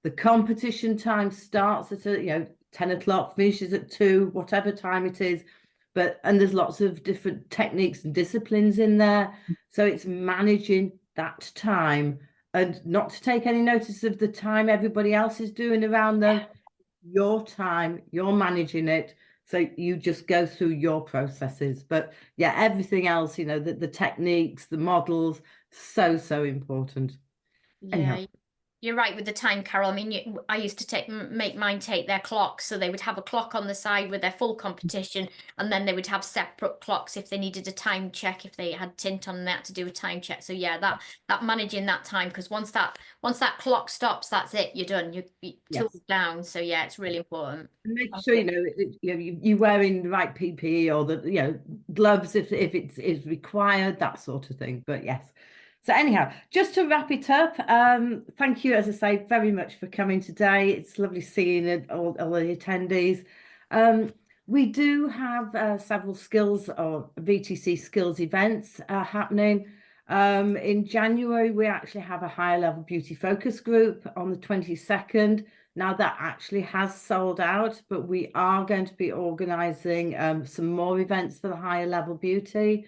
The competition time starts at 10 o'clock, finishes at 2, whatever time it is. And there's lots of different techniques and disciplines in there. So it's managing that time and not to take any notice of the time everybody else is doing around them. Your time, you're managing it. So you just go through your processes. But yeah, everything else, the techniques, the models, so important. Yeah, Anyhow. you're right with the time, Carol. I mean, I used to make mine take their clocks, so they would have a clock on the side with their full competition, and then they would have separate clocks if they needed a time check, if they had tint on that to do a time check. So yeah, that managing that time, because once that clock stops, that's it. You're done. You're tooled down. So yeah, it's really important. Make sure you're wearing the right PPE or the gloves if it's required, that sort of thing. But yes. So anyhow, just to wrap it up, thank you, as I say, very much for coming today. It's lovely seeing all the attendees. We do have several skills or VTC skills events happening. In January, we actually have a higher level beauty focus group on the 22nd. Now that actually has sold out, but we are going to be organising some more events for the higher level beauty.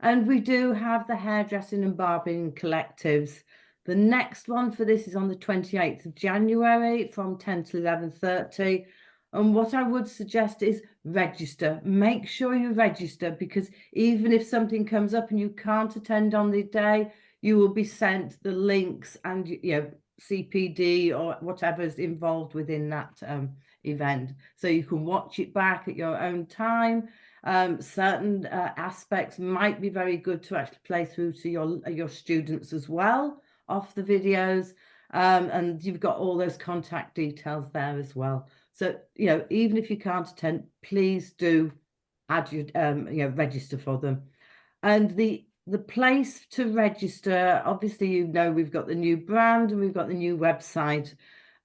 And we do have the hairdressing and barbering collectives. The next one for this is on the 28th of January from 10 to 11:30. And what I would suggest is register. Make sure you register, because even if something comes up and you can't attend on the day, you will be sent the links and CPD or whatever is involved within that event. So you can watch it back at your own time. Certain aspects might be very good to actually play through to your students as well off the videos, and you've got all those contact details there as well. So even if you can't attend, please do add your register for them. And the place to register, obviously we've got the new brand and we've got the new website,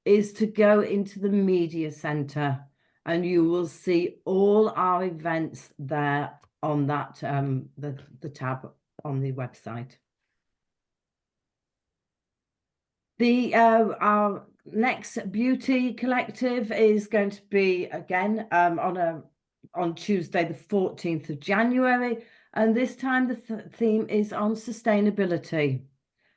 is to go into the media center. And you will see all our events there on that the tab on the website. Our next beauty collective is going to be again on Tuesday the 14th of January, and this time the theme is on sustainability.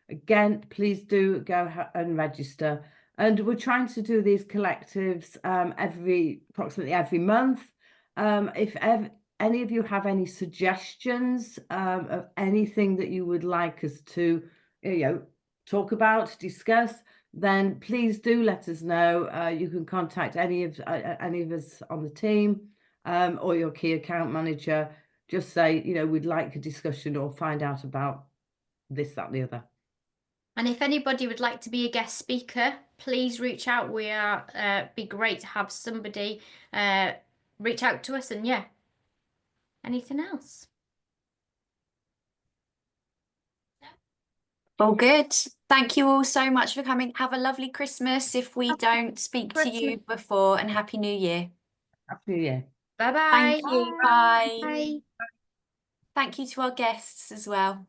Again, please do go and register. And we're trying to do these collectives approximately every month. If any of you have any suggestions of anything that you would like us to talk about, discuss, then please do let us know. You can contact any of us on the team or your key account manager. Just say, we'd like a discussion or find out about this, that, and the other. And if anybody would like to be a guest speaker, please reach out. We are be great to have somebody reach out to us. And yeah, anything else? All good. Thank you all so much for coming. Have a lovely Christmas if we don't speak to you before, and Happy New Year. Happy New Year. Bye-bye. Thank you. Bye. Bye. Thank you to our guests as well.